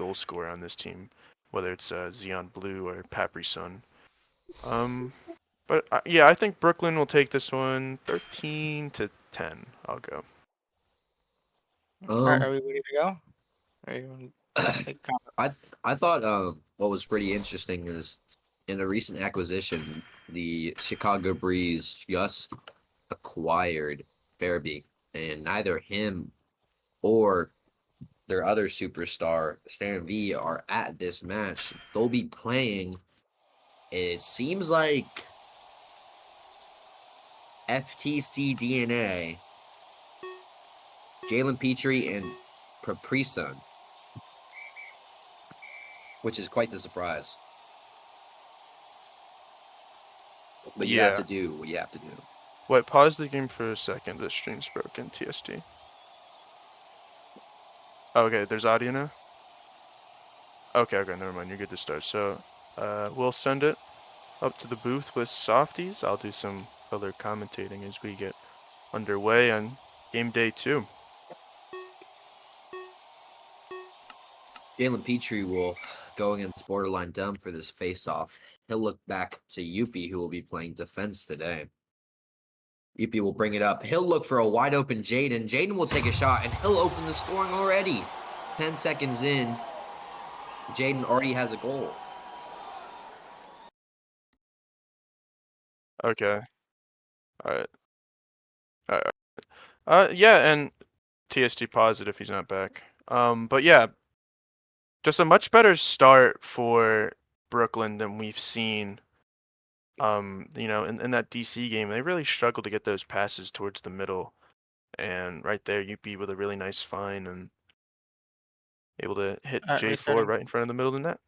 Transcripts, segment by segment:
goal scorer on this team, whether it's Xeon Blue or Papri Sun. But yeah, I think Brooklyn will take this one 13-10. I'll go. Are we ready to go? Are you I thought what was pretty interesting is in a recent acquisition, the Chicago Breeze just acquired Fairby, and neither him or their other superstar, Stan V, are at this match. They'll be playing, it seems like, FTC DNA, Jalen Petrie, and Paprisun, which is quite the surprise. But you have to do what you have to do. Wait, pause the game for a second. The stream's broken, TST. Okay, there's audio now? Okay, never mind. You're good to start. So, we'll send it up to the booth with softies. I'll do some other commentating as we get underway on game day 2. Jalen Petrie will go against Borderline Dumb for this face-off. He'll look back to Youppi, who will be playing defense today. Youppi will bring it up. He'll look for a wide-open Jaden. Jaden will take a shot, and he'll open the scoring already. 10 seconds in, Jaden already has a goal. Okay. Alright. Yeah, and TST paused it if he's not back. But yeah, just a much better start for Brooklyn than we've seen. You know, in that DC game, they really struggled to get those passes towards the middle. And right there, Youppi with a really nice find and able to hit J4 right in front of the middle of the net.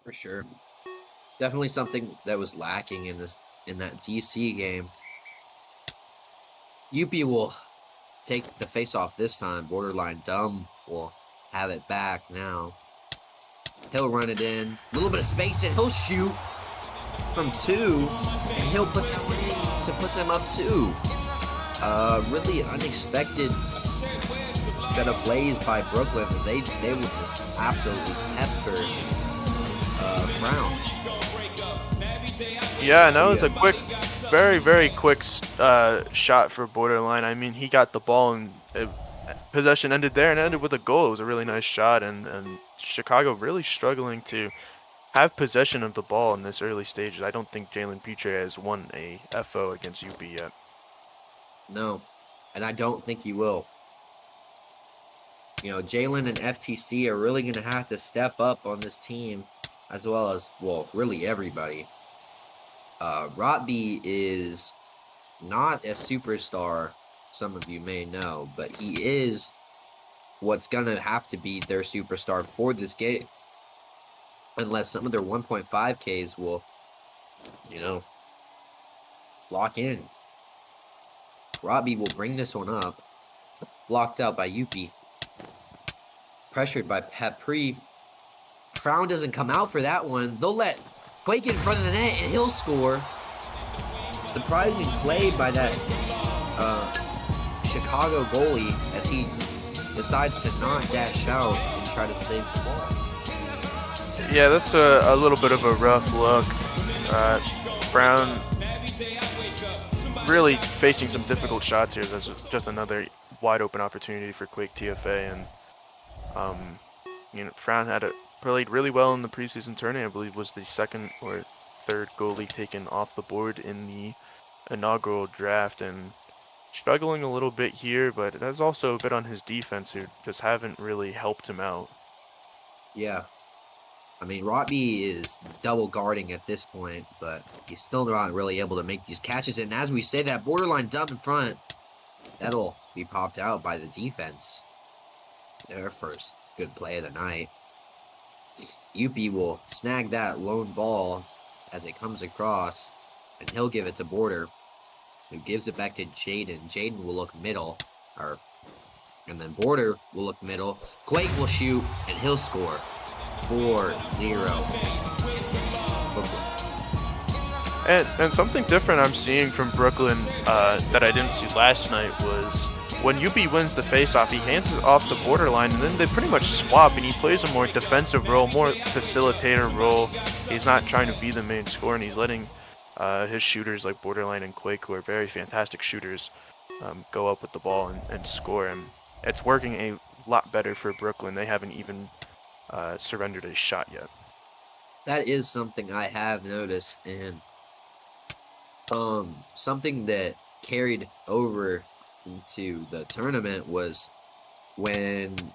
For sure. Definitely something that was lacking in that DC game. Youppi will take the face-off this time. Borderline Dumb will have it back now. He'll run it in. A little bit of space, and he'll shoot from 2. And he'll put that one in to put them up 2. Really unexpected set of plays by Brooklyn as they will just absolutely pepper Frown. Yeah, and that was a quick, very, very quick shot for Borderline. I mean, he got the ball and possession ended there and ended with a goal. It was a really nice shot, and Chicago really struggling to have possession of the ball in this early stages. I don't think Jalen Petrie has won a FO against Youppi yet. No, and I don't think he will. You know, Jalen and FTC are really going to have to step up on this team, as well as, well, really everybody. Rotby is not a superstar, some of you may know, but he is what's going to have to be their superstar for this game. Unless some of their 1.5Ks will, you know, lock in. Robbie will bring this one up. Blocked out by Youppi. Pressured by Papri. Frown doesn't come out for that one. They'll let Quake in front of the net and he'll score. Surprising play by that Chicago goalie as he decides to not dash out and try to save the ball. Yeah, that's a little bit of a rough look. Brown really facing some difficult shots here. That's just another wide open opportunity for Quake TFA, and you know, Frown played really well in the preseason tournament. I believe was the second or third goalie taken off the board in the inaugural draft, and struggling a little bit here, but that's also a bit on his defense who just haven't really helped him out. Yeah. I mean, Robbie is double guarding at this point, but he's still not really able to make these catches. And as we say that, Borderline dump in front, that'll be popped out by the defense. Their first good play of the night. Youppi will snag that lone ball as it comes across, and he'll give it to Border, who gives it back to Jaden. Jaden will look middle, and then Border will look middle. Quake will shoot, and he'll score. 4-0. And something different I'm seeing from Brooklyn that I didn't see last night was when Youppi wins the faceoff, he hands it off to Borderline, and then they pretty much swap, and he plays a more defensive role, more facilitator role. He's not trying to be the main scorer, and he's letting his shooters like Borderline and Quake, who are very fantastic shooters, go up with the ball and score. And it's working a lot better for Brooklyn. They haven't even surrendered a shot yet. That is something I have noticed, and something that carried over into the tournament was when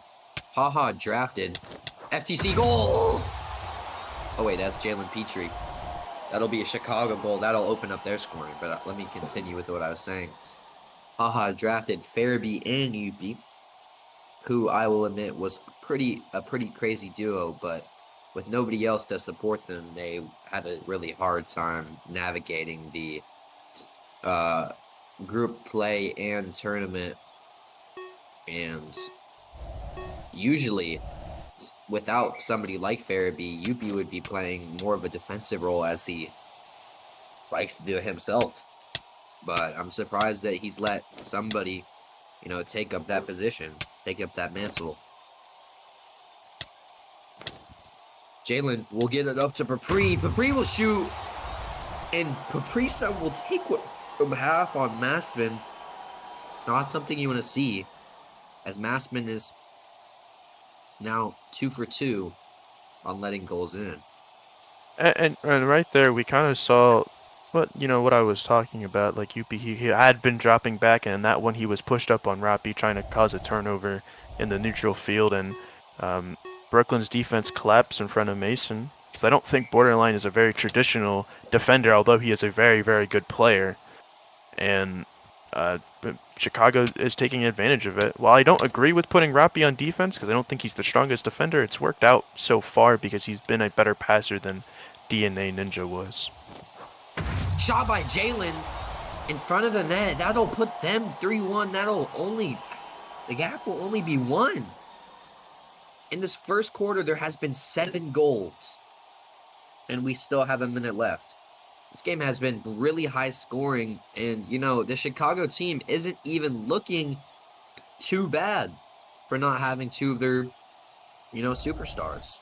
Haha drafted FTC goal. Oh wait, that's Jalen Petrie. That'll be a Chicago goal. That'll open up their scoring. But let me continue with what I was saying. Haha drafted Farabee and Youppi, who I will admit was a pretty crazy duo, but with nobody else to support them, they had a really hard time navigating the group play and tournament. And usually, without somebody like Farabee, Youppi would be playing more of a defensive role, as he likes to do it himself. But I'm surprised that he's let somebody, take up that position, take up that mantle. Jalen will get it up to Papri. Papri will shoot, and Paprisa will take what from half on Massman. Not something you want to see, as Massman is now 2 for 2 on letting goals in. And right there, we kind of saw what I was talking about. Like Youppi, he had been dropping back, and in that one he was pushed up on Rappi, trying to cause a turnover in the neutral field, and Brooklyn's defense collapsed in front of Mason, because I don't think Borderline is a very traditional defender, although he is a very, very good player. And Chicago is taking advantage of it. While I don't agree with putting Rappi on defense, because I don't think he's the strongest defender, it's worked out so far because he's been a better passer than DNA Ninja was. Shot by Jalen in front of the net. That'll put them 3-1. The gap will only be 1. In this first quarter, there has been 7 goals, and we still have a minute left. This game has been really high scoring, and, the Chicago team isn't even looking too bad for not having 2 of their, superstars.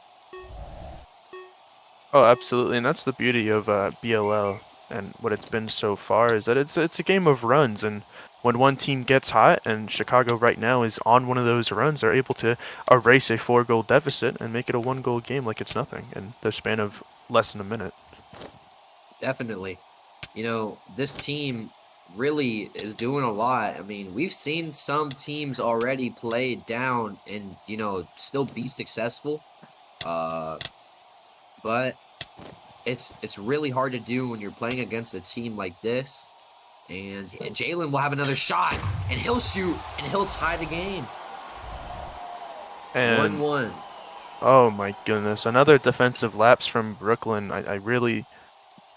Oh, absolutely, and that's the beauty of BLL and what it's been so far, is that it's a game of runs, and when one team gets hot, and Chicago right now is on one of those runs, they're able to erase a 4-goal deficit and make it a 1-goal game like it's nothing in the span of less than a minute. Definitely. This team really is doing a lot. I mean, we've seen some teams already play down and, still be successful. But it's really hard to do when you're playing against a team like this. And Jalen will have another shot, and he'll shoot, and he'll tie the game. And 1-1. Oh my goodness, another defensive lapse from Brooklyn.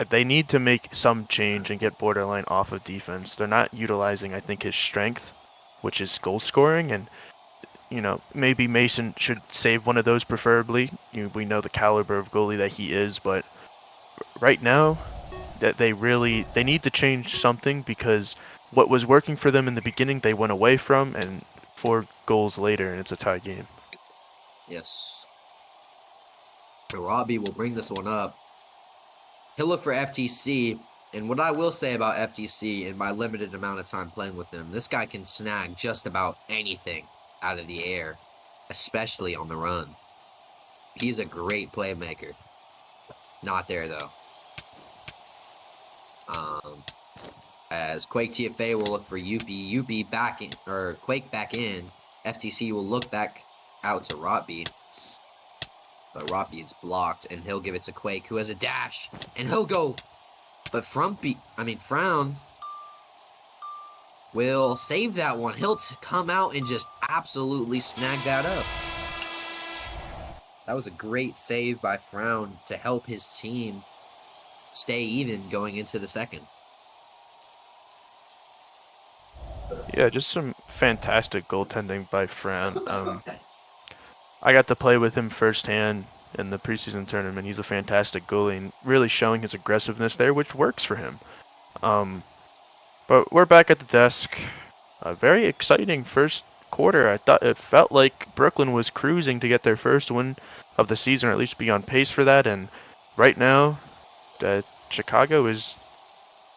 They need to make some change and get Borderline off of defense. They're not utilizing, I think, his strength, which is goal scoring, and maybe Mason should save one of those preferably. We know the caliber of goalie that he is, but right now that they need to change something, because what was working for them in the beginning they went away from, and 4 goals later and it's a tie game. Yes. So Robbie will bring this one up. He'll look for FTC, and what I will say about FTC in my limited amount of time playing with him, this guy can snag just about anything out of the air, especially on the run. He's a great playmaker. Not there though. As Quake TFA will look for Youppi back in, or Quake back in. FTC will look back out to Robbie. But Robbie is blocked, and he'll give it to Quake, who has a dash, and he'll go. But Frown will save that one. He'll come out and just absolutely snag that up. That was a great save by Frown to help his team stay even going into the second. Yeah, just some fantastic goaltending by Fran. I got to play with him firsthand in the preseason tournament. He's a fantastic goalie and really showing his aggressiveness there, which works for him. But we're back at the desk. a very exciting first quarter. I thought it felt like Brooklyn was cruising to get their first win of the season, or at least be on pace for that. And right now, Chicago is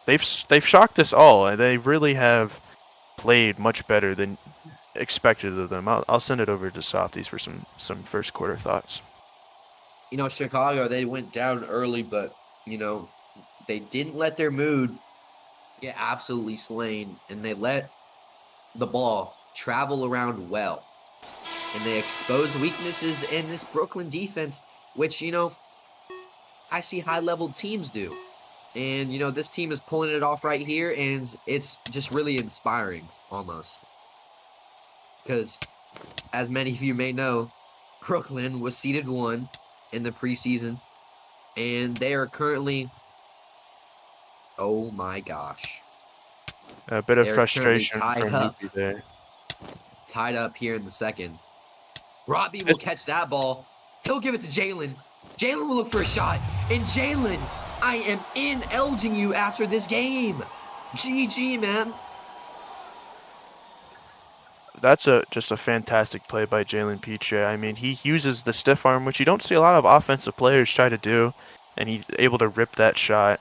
they've shocked us all, and they really have played much better than expected of them. I'll send it over to Softies for some first quarter thoughts. You know, Chicago, they went down early, but, you know, they didn't let their mood get absolutely slain, and they let the ball travel around well. And they exposed weaknesses in this Brooklyn defense, which, you know, I see high-level teams do. And, you know, this team is pulling it off right here, and it's just really inspiring, almost. Because, as many of you may know, Brooklyn was seeded 1 in the preseason, and they are currently, oh my gosh. A bit of They're frustration currently from tied up. Youppi there. Tied up here in the second. Robbie will catch that ball. He'll give it to Jalen. Jalen will look for a shot. And Jalen, I am indulging you after this game. GG, man. That's just a fantastic play by Jalen Petre. I mean, he uses the stiff arm, which you don't see a lot of offensive players try to do, and he's able to rip that shot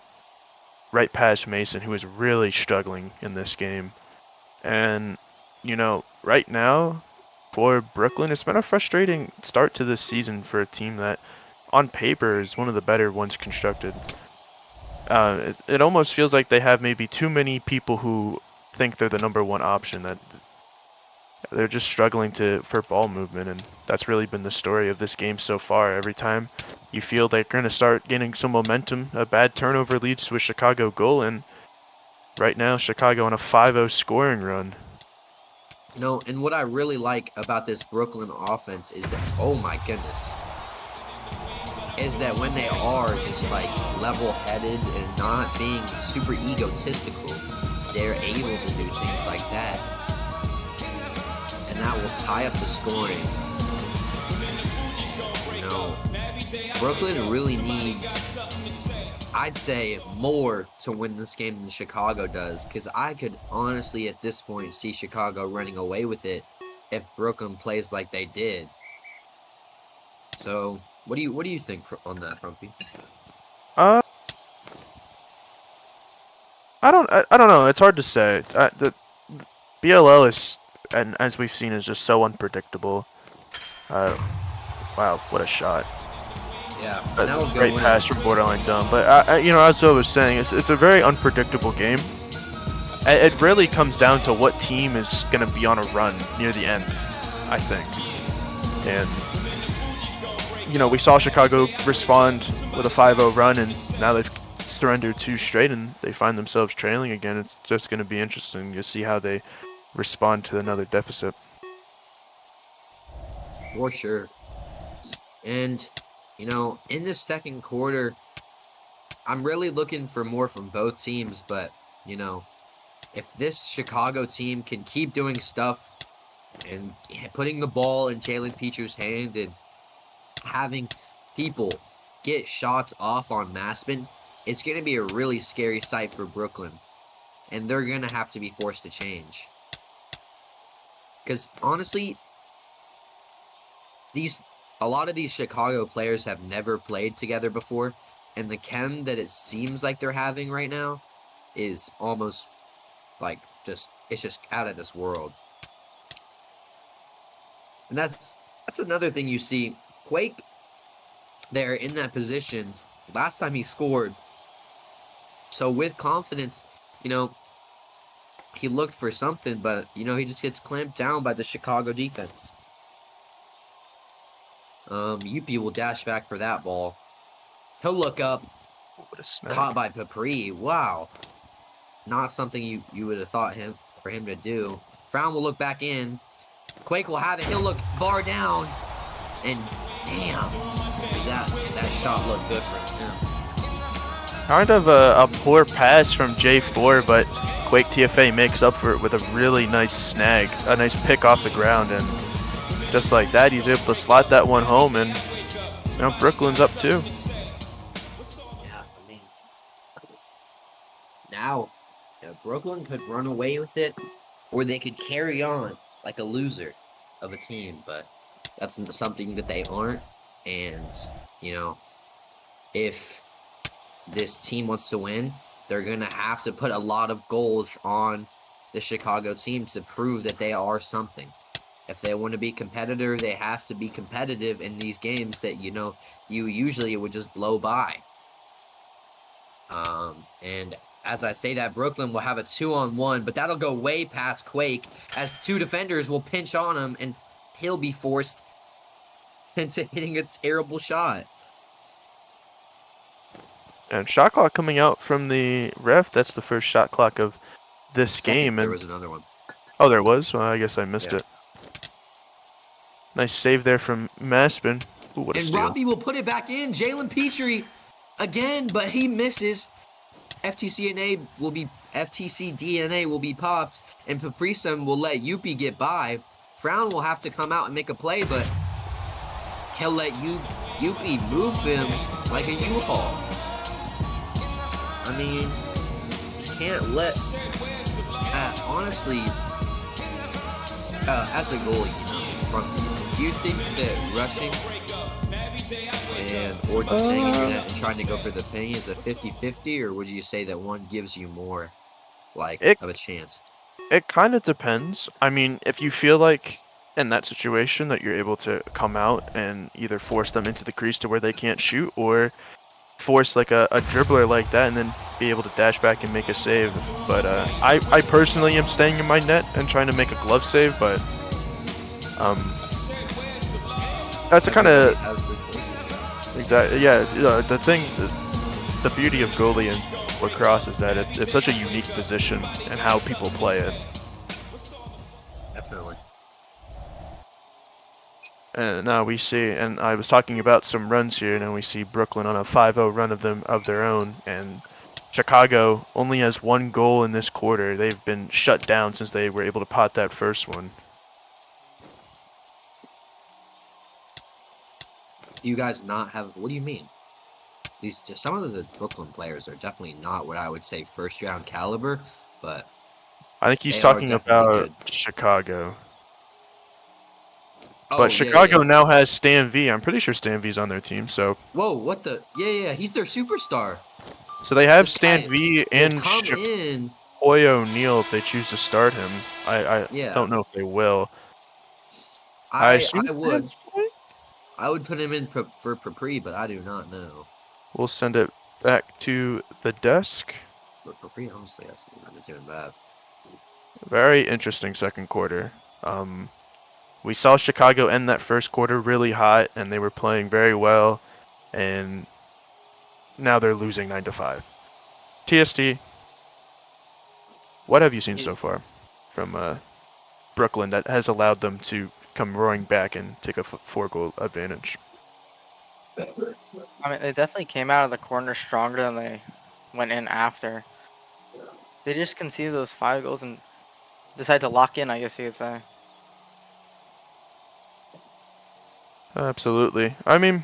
right past Mason, who is really struggling in this game. And, you know, right now, for Brooklyn, it's been a frustrating start to this season for a team that, on paper, is one of the better ones constructed. It almost feels like they have maybe too many people who think they're the #1 option, that they're just struggling for ball movement, and that's really been the story of this game so far. Every time you feel they're going to start gaining some momentum, a bad turnover leads to a Chicago goal, and right now Chicago on a 5-0 scoring run. You know, and what I really like about this Brooklyn offense is that, oh my goodness, is that when they are just like level-headed and not being super egotistical, they're able to do things like that. And that will tie up the scoring. You know, Brooklyn really needs, I'd say, more to win this game than Chicago does, because I could honestly at this point see Chicago running away with it if Brooklyn plays like they did. So, what do you think on that, Frumpy? I don't know. It's hard to say. The BLL is, and as we've seen, is just so unpredictable. Wow, what a shot! Yeah, That's that will a go great in. pass from borderline dumb. But you know, as I was saying, it's a very unpredictable game. It really comes down to what team is going to be on a run near the end, I think. And you know, we saw Chicago respond with a 5-0 run, and now they've surrendered 2 straight, and they find themselves trailing again. It's just going to be interesting to see how they respond to another deficit. For sure. And, you know, in this second quarter, I'm really looking for more from both teams, but, you know, if this Chicago team can keep doing stuff and putting the ball in Jalen Petre's hand and having people get shots off on Maspin, it's going to be a really scary sight for Brooklyn. And they're going to have to be forced to change. Because, honestly, a lot of these Chicago players have never played together before, and the chem that it seems like they're having right now is almost like it's just out of this world. And that's another thing you see. Quake there in that position last time he scored. So with confidence, you know, he looked for something, but you know, he just gets clamped down by the Chicago defense. Youppi will dash back for that ball. He'll look up. What a snag. Caught by Papri. Wow. Not something you would have thought for him to do. Frown will look back in. Quake will have it. He'll look bar down. And damn, does that shot look good for him? Kind of a poor pass from J4, but Quake TFA makes up for it with a really nice snag, a nice pick off the ground, and just like that, he's able to slot that one home, and you know, Brooklyn's up 2. Yeah, I mean, now Brooklyn could run away with it, or they could carry on like a loser of a team, but that's something that they aren't. And, you know, if this team wants to win, they're going to have to put a lot of goals on the Chicago team to prove that they are something. If they want to be competitive, they have to be competitive in these games that, you know, you usually would just blow by. And as I say that, Brooklyn will have a 2-on-1, but that'll go way past Quake, as two defenders will pinch on him, and he'll be forced into hitting a terrible shot. And shot clock coming out from the ref. That's the first shot clock of this game. There And was another one. oh, there was? Well, I guess I missed Yeah. it. Nice save there from Maspin. Ooh, what a And steal. Robbie will put it back in. Jalen Petrie again, but he misses. FTC DNA will be popped, and Paprison will let Youppi get by. Frown will have to come out and make a play, but he'll let Youppi move him like a U-Haul. I mean, you can't let honestly, as a goalie, you know, do you think that rushing or just staying in your net and trying to go for the ping is a 50-50, or would you say that one gives you more of a chance? It kind of depends. I mean, if you feel like in that situation that you're able to come out and either force them into the crease to where they can't shoot, or force like a dribbler like that and then be able to dash back and make a save. But I personally am staying in my net and trying to make a glove save, but that's a kind of exactly, yeah. The beauty of goalie and lacrosse is that it's such a unique position and how people play it. Definitely. And now we see, and I was talking about some runs here, and we see Brooklyn on a 5-0 run of their own, and Chicago only has one goal in this quarter. They've been shut down since they were able to pot that first one. You guys not have? What do you mean? Some of the Brooklyn players are definitely not what I would say first round caliber, but I think he's they are talking definitely about Chicago. Oh, But Chicago yeah. now has Stan V. I'm pretty sure Stan V's on their team, so. Whoa, what the? Yeah, he's their superstar. So they have This Stan guy V and come in. Hoy O'Neal if they choose to start him. I Yeah. don't know if they will. I assume would. Stan's playing? I would put him in for Papri, but I do not know. We'll send it back to the desk. But Papri, honestly, that's not too bad. Very interesting second quarter. We saw Chicago end that first quarter really hot, and they were playing very well, and now they're losing 9-5. TST, what have you seen so far from Brooklyn that has allowed them to come roaring back and take a 4-goal advantage? I mean, they definitely came out of the corner stronger than they went in after. They just conceded those 5 goals and decided to lock in, I guess you could say. Absolutely. I mean,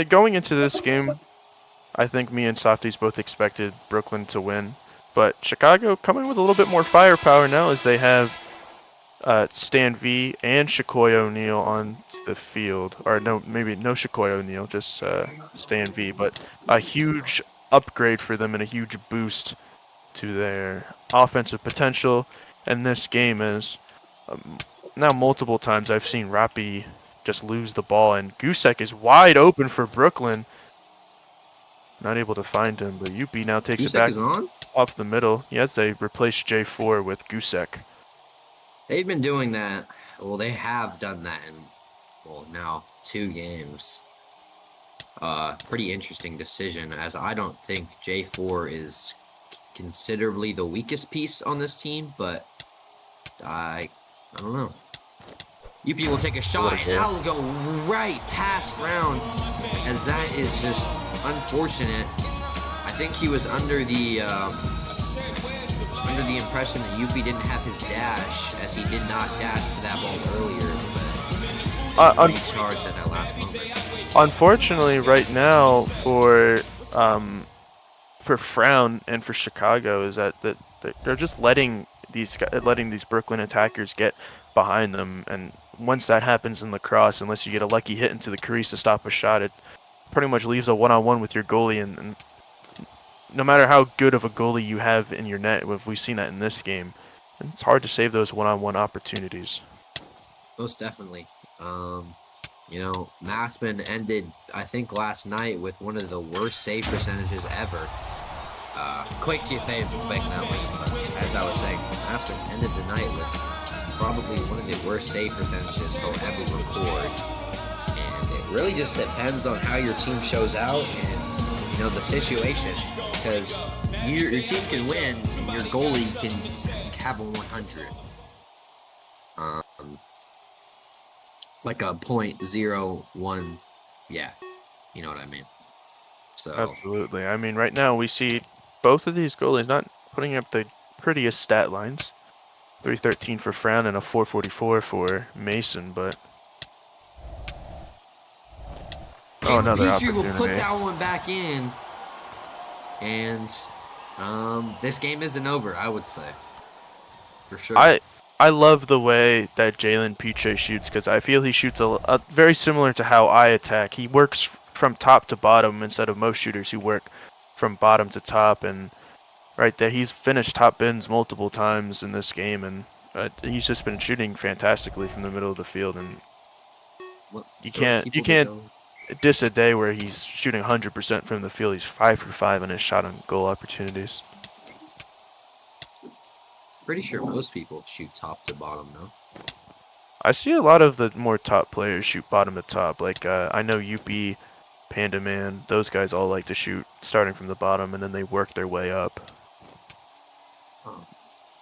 going into this game, I think me and Softies both expected Brooklyn to win. But Chicago coming with a little bit more firepower now as they have Stan V and Shakoy O'Neal on the field. Or no, maybe no Shakoy O'Neal, just Stan V. But a huge upgrade for them and a huge boost to their offensive potential. And this game is now multiple times I've seen Rappi just lose the ball, and Gusek is wide open for Brooklyn. Not able to find him, but Youppi now takes Gusek it back is on? off the middle. Yes, they replaced J4 with Gusek. They've been doing that. Well, they have done that in, now 2 games. Pretty interesting decision, as I don't think J4 is considerably the weakest piece on this team, but I don't know. Youppi will take a shot, and that will go right past Frown, as that is just unfortunate. I think he was under the impression that Youppi didn't have his dash, as he did not dash for that ball earlier, but he charged at that last moment. Unfortunately, right now for Frown and for Chicago is that they're just letting letting these Brooklyn attackers get behind them. And once that happens in lacrosse, unless you get a lucky hit into the crease to stop a shot, it pretty much leaves a one-on-one with your goalie. And no matter how good of a goalie you have in your net, we've seen that in this game, it's hard to save those one-on-one opportunities. Most definitely. You know, Maspin ended, I think, last night with one of the worst save percentages ever. Quick to your favor, quick now. As I was saying, Maspin ended the night with probably one of the worst save percentages he'll ever record. And it really just depends on how your team shows out and, you know, the situation. Because your team can win and your goalie can have a 100. Like a .01, yeah, you know what I mean. So Absolutely. I mean, right now we see both of these goalies not putting up the prettiest stat lines. 313 for Frown and a 444 for Mason, but another Petrie will opportunity. put that one back in, and this game isn't over, I would say, for sure. I love the way that Jalen Petrie shoots because I feel he shoots a very similar to how I attack. He works from top to bottom instead of most shooters who work from bottom to top. And right there, he's finished top bins multiple times in this game, and he's just been shooting fantastically from the middle of the field. And you can't diss a day where he's shooting 100% from the field. He's 5 for 5 in his shot on goal opportunities. Pretty sure most people shoot top to bottom, no? I see a lot of the more top players shoot bottom to top. Like, I know Youppi, Panda Man, those guys all like to shoot starting from the bottom and then they work their way up. Oh,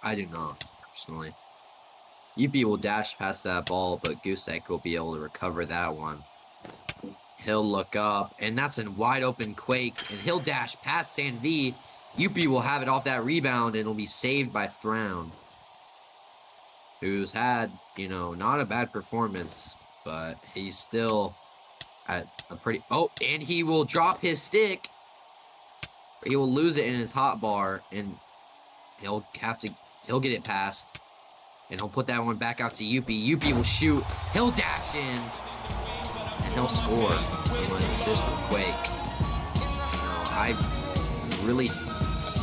I do not, personally. Youppi will dash past that ball, but Gusek will be able to recover that one. He'll look up, and that's a wide open Quake, and he'll dash past Sanvi. Youppi will have it off that rebound, and it'll be saved by Thrown, who's had, you know, not a bad performance, but he's still at a pretty... Oh, and he will drop his stick. He will lose it in his hot bar, and he'll get it past, and he'll put that one back out to Youppi. Youppi will shoot. He'll dash in, and he'll score. An assist from Quake. You know, I really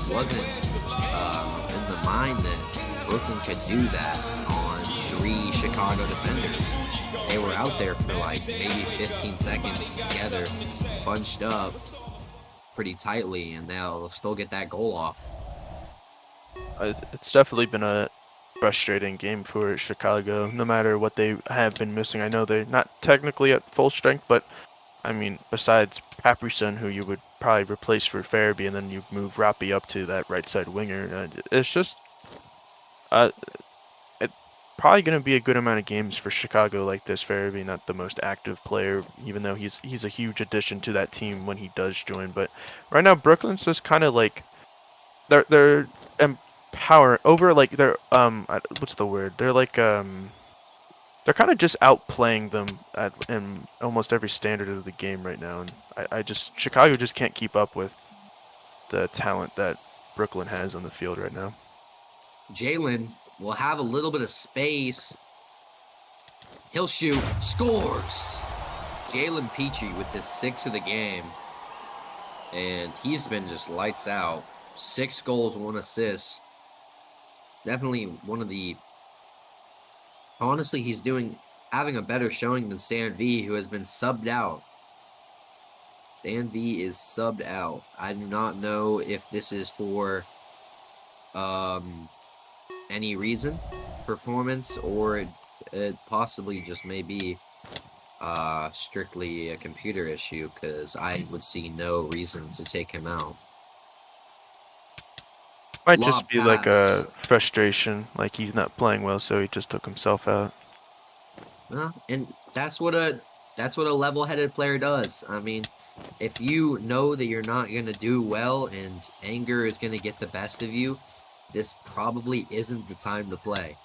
wasn't in the mind that Brooklyn could do that on 3 Chicago defenders. They were out there for like maybe 15 seconds together, bunched up pretty tightly, and they'll still get that goal off. It's definitely been a frustrating game for Chicago, no matter what they have been missing. I know they're not technically at full strength, but I mean, besides Paprison, who you would probably replace for Farabee, and then you move Rappi up to that right side winger. It's just it's probably going to be a good amount of games for Chicago like this. Farabee, not the most active player, even though he's a huge addition to that team when he does join. But right now, Brooklyn's just kind of like they're empower over like they're what's the word? They're like they're kind of just outplaying them in almost every standard of the game right now, and Chicago just can't keep up with the talent that Brooklyn has on the field right now. Jalen will have a little bit of space. He'll shoot, scores. Jalen Petrie with his 6th of the game, and he's been just lights out. 6 goals, 1 assist. Definitely one of the... Honestly, he's having a better showing than Sanvi, who has been subbed out. Sanvi is subbed out. I do not know if this is for any reason, performance, or it possibly just may be strictly a computer issue, because I would see no reason to take him out. Might just be like a frustration, like he's not playing well, so he just took himself out. And that's what a level-headed player does. I mean, if you know that you're not going to do well and anger is going to get the best of you, this probably isn't the time to play.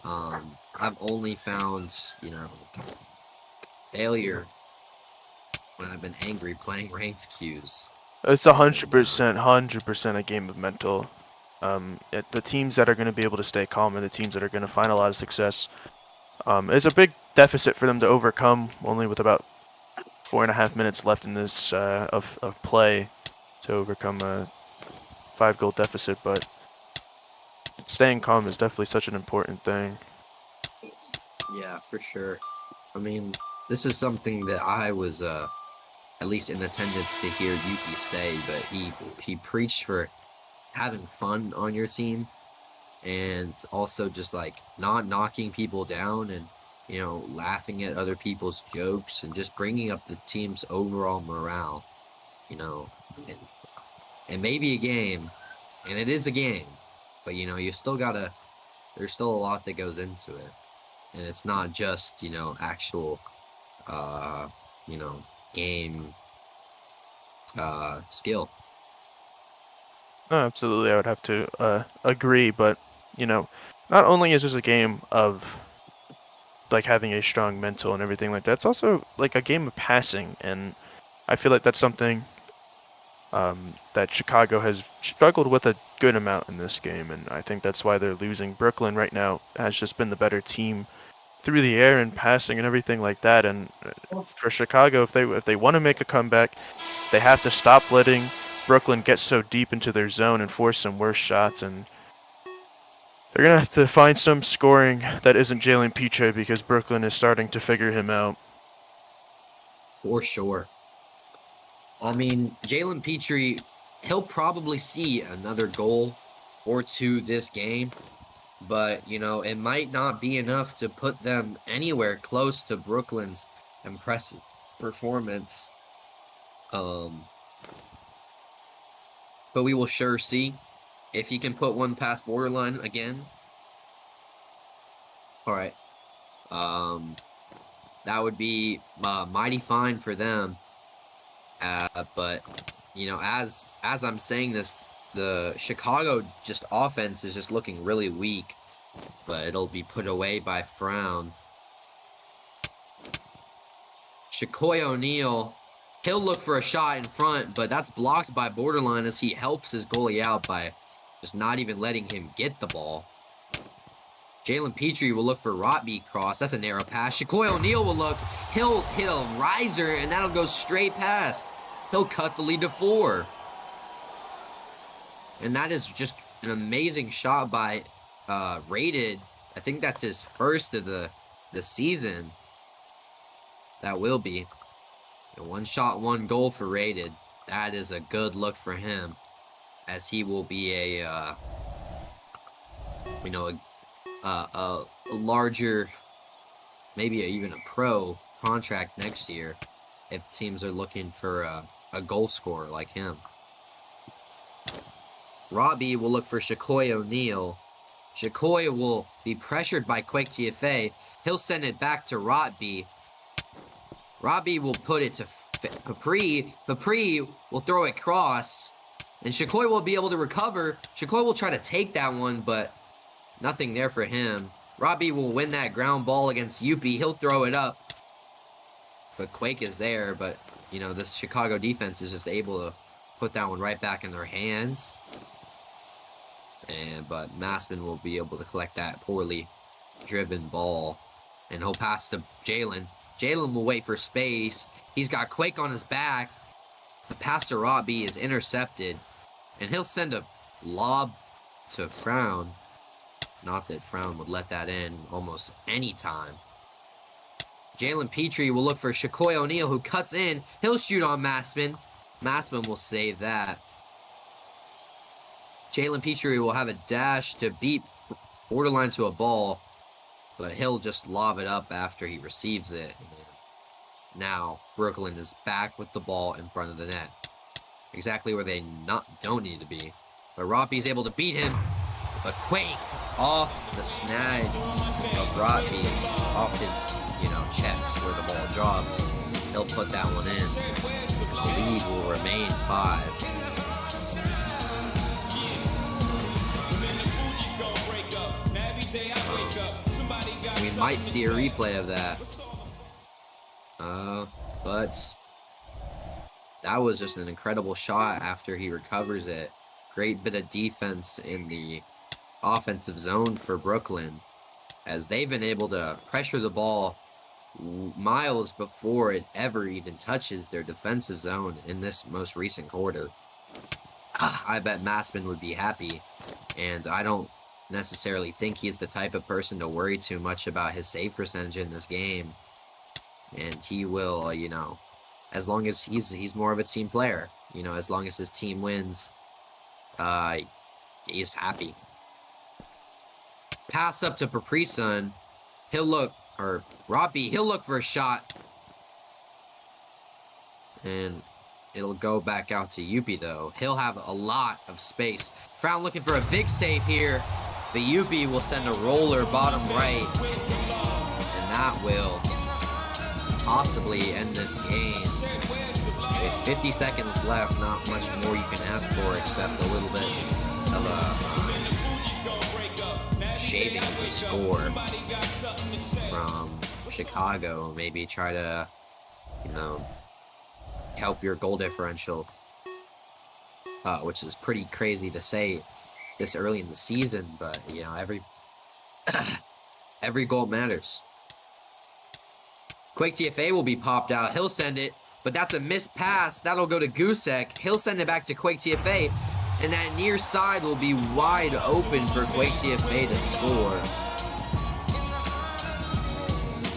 I've only found, you know, failure when I've been angry playing ranked queues. It's 100% a game of mental. The teams that are going to be able to stay calm are the teams that are going to find a lot of success. It's a big deficit for them to overcome, only with about 4.5 minutes left in this of play to overcome a 5-goal deficit, but staying calm is definitely such an important thing. Yeah, for sure. I mean, this is something that I was at least in attendance to hear Youppi say, but he preached for having fun on your team and also just like not knocking people down and, you know, laughing at other people's jokes and just bringing up the team's overall morale, you know. And maybe a game, and it is a game, but, you know, you still gotta, there's still a lot that goes into it. And it's not just, you know, actual, you know, game skill. No, absolutely, I would have to agree, but, you know, not only is this a game of like having a strong mental and everything like that, it's also like a game of passing, and I feel like that's something that Chicago has struggled with a good amount in this game, and I think that's why they're losing. Brooklyn right now has just been the better team through the air and passing and everything like that, and for Chicago, if they want to make a comeback, they have to stop letting Brooklyn get so deep into their zone and force some worse shots, and they're going to have to find some scoring that isn't Jalen Pitre because Brooklyn is starting to figure him out. For sure. I mean, Jalen Pitre, he'll probably see another goal or two this game, but, you know, it might not be enough to put them anywhere close to Brooklyn's impressive performance. But we will sure see if he can put one past borderline again. All right. That would be mighty fine for them. But, you know, as I'm saying this, the Chicago just offense is just looking really weak. But it'll be put away by Frown. Shaquille O'Neal, he'll look for a shot in front, but that's blocked by Borderline as he helps his goalie out by just not even letting him get the ball. Jalen Pitre will look for Rotby cross. That's a narrow pass. Shaquille O'Neal will look. He'll hit a riser, and that'll go straight past. He'll cut the lead to 4. And that is just an amazing shot by Rated. I think that's his first of the season. That will be. A 1 shot, 1 goal for Rated. That is a good look for him, as he will be a, you know, a larger, maybe even a pro contract next year if teams are looking for a goal scorer like him. Robbie will look for Shaquille O'Neal. Shaquille will be pressured by Quake TFA. He'll send it back to Robbie. Robbie will put it to Papri. Papri will throw it cross. And Shaquille will be able to recover. Shaquille will try to take that one, but nothing there for him. Robbie will win that ground ball against Youppi. He'll throw it up. But Quake is there, but, you know, this Chicago defense is just able to put that one right back in their hands. But Massman will be able to collect that poorly driven ball. And he'll pass to Jalen. Jalen will wait for space. He's got Quake on his back. The pass to Robbie is intercepted. And he'll send a lob to Frown. Not that Frown would let that in almost any time. Jalen Pitre will look for Shaquille O'Neal, who cuts in. He'll shoot on Massman. Massman will save that. Jalen Pitre will have a dash to beat Borderline to a ball, but he'll just lob it up after he receives it. Now Brooklyn is back with the ball in front of the net, exactly where they don't need to be. But Robbie's able to beat him. But Quake off the snag of Robbie, off his, you know, chest where the ball drops. He'll put that one in. The lead will remain 5. We might see a replay of that. But that was just an incredible shot after he recovers it. great bit of defense in the offensive zone for Brooklyn, as they've been able to pressure the ball miles before it ever even touches their defensive zone in this most recent quarter. I bet Massman would be happy, and I don't necessarily think he's the type of person to worry too much about his save percentage in this game. And he will, you know, as long as he's more of a team player, you know, as long as his team wins, he's happy. Pass up to Paprisun. He'll look, or Robbie, he'll look for a shot. And it'll go back out to Youppi, though. He'll have a lot of space. Frown looking for a big save here. But Youppi will send a roller bottom right. And that will possibly end this game. With 50 seconds left, not much more you can ask for except a little bit of a shaving of the score from Chicago. Maybe try to, you know, help your goal differential, which is pretty crazy to say this early in the season, but, you know, every goal matters. Quake TFA will be popped out. He'll send it, but that's a missed pass. That'll go to Gusek. He'll send it back to Quake TFA, and that near side will be wide open for Quake TFA to score.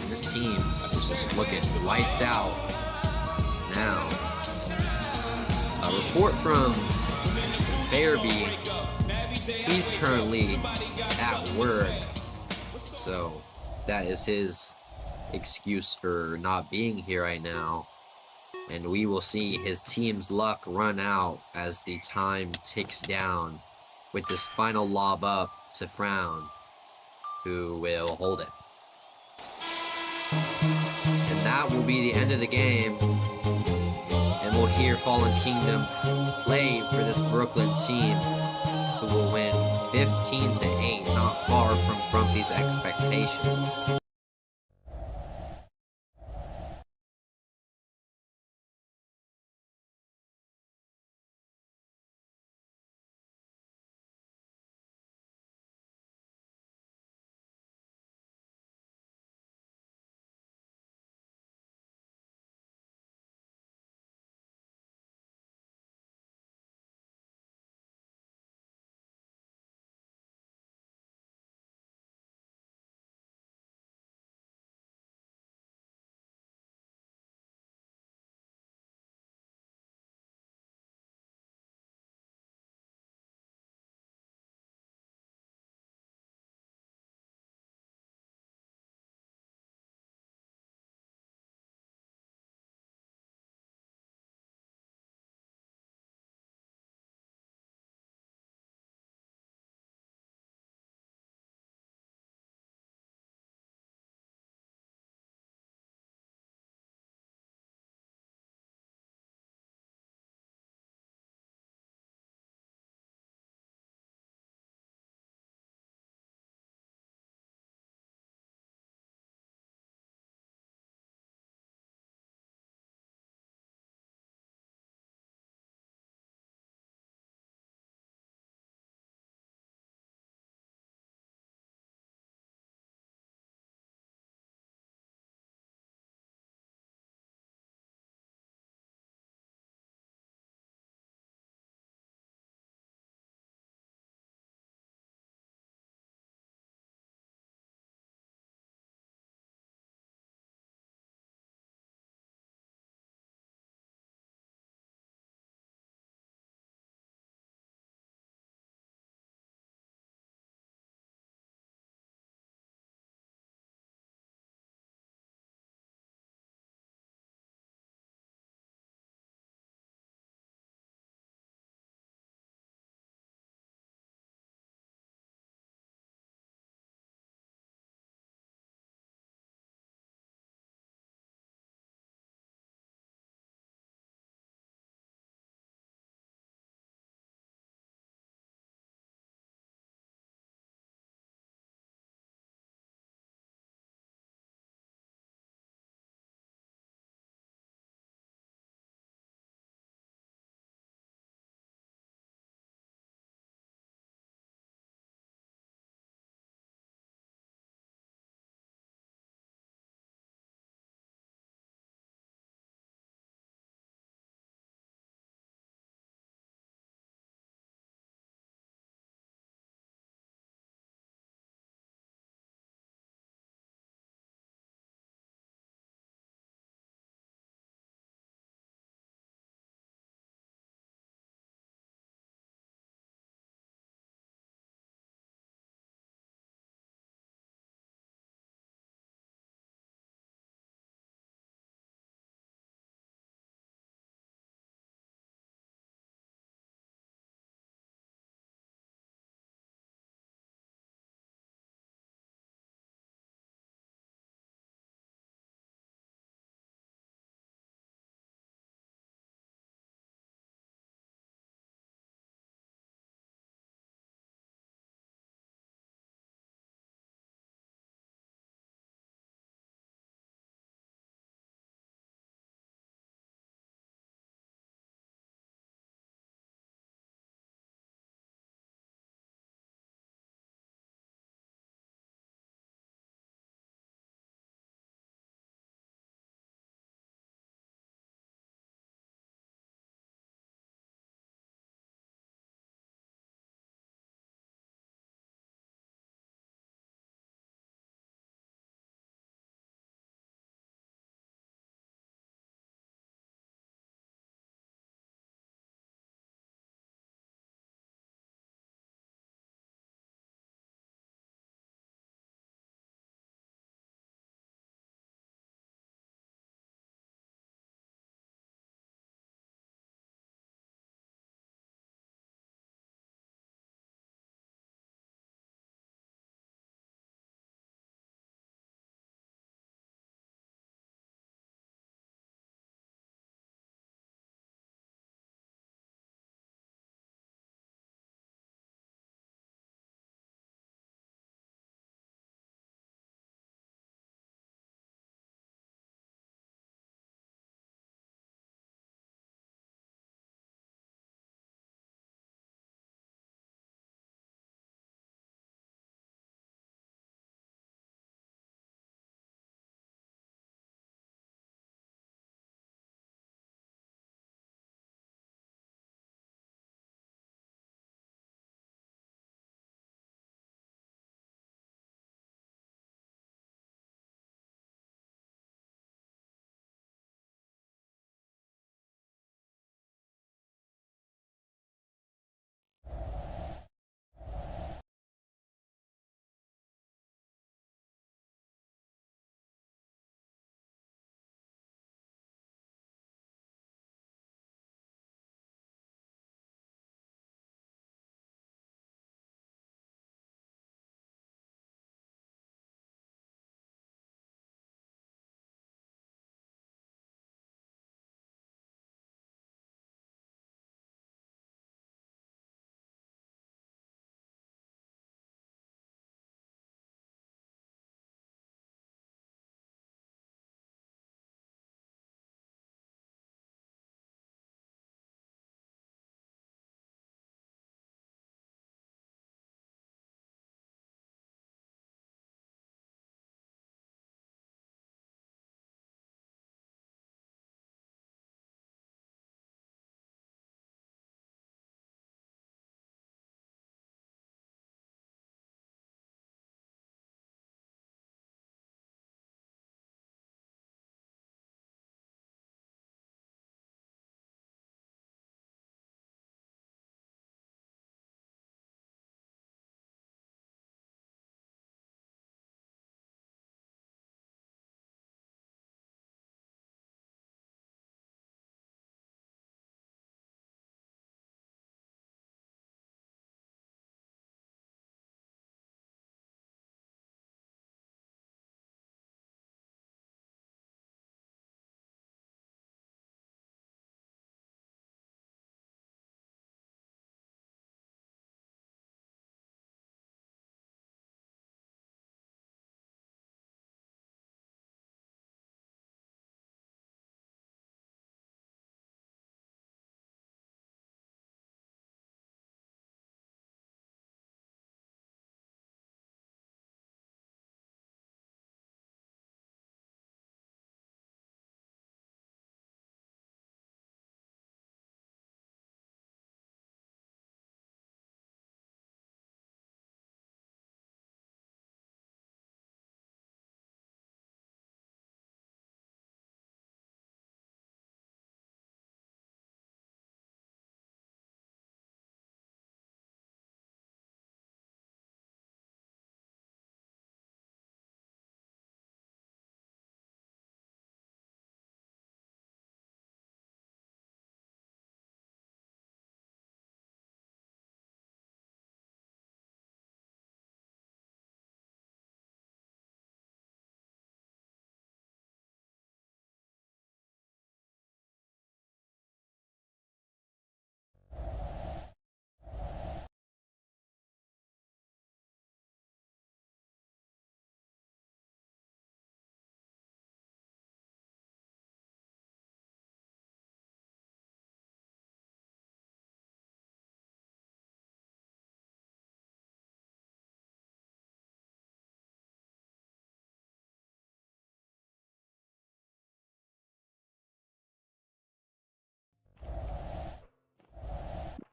And this team is just looking lights out now. A report from Fairby. He's currently at work, so that is his excuse for not being here right now. And we will see his team's luck run out as the time ticks down with this final lob up to Frown, who will hold it. And that will be the end of the game. And we'll hear Fallen Kingdom play for this Brooklyn team, who will win 15-8, not far from Frumpy's expectations.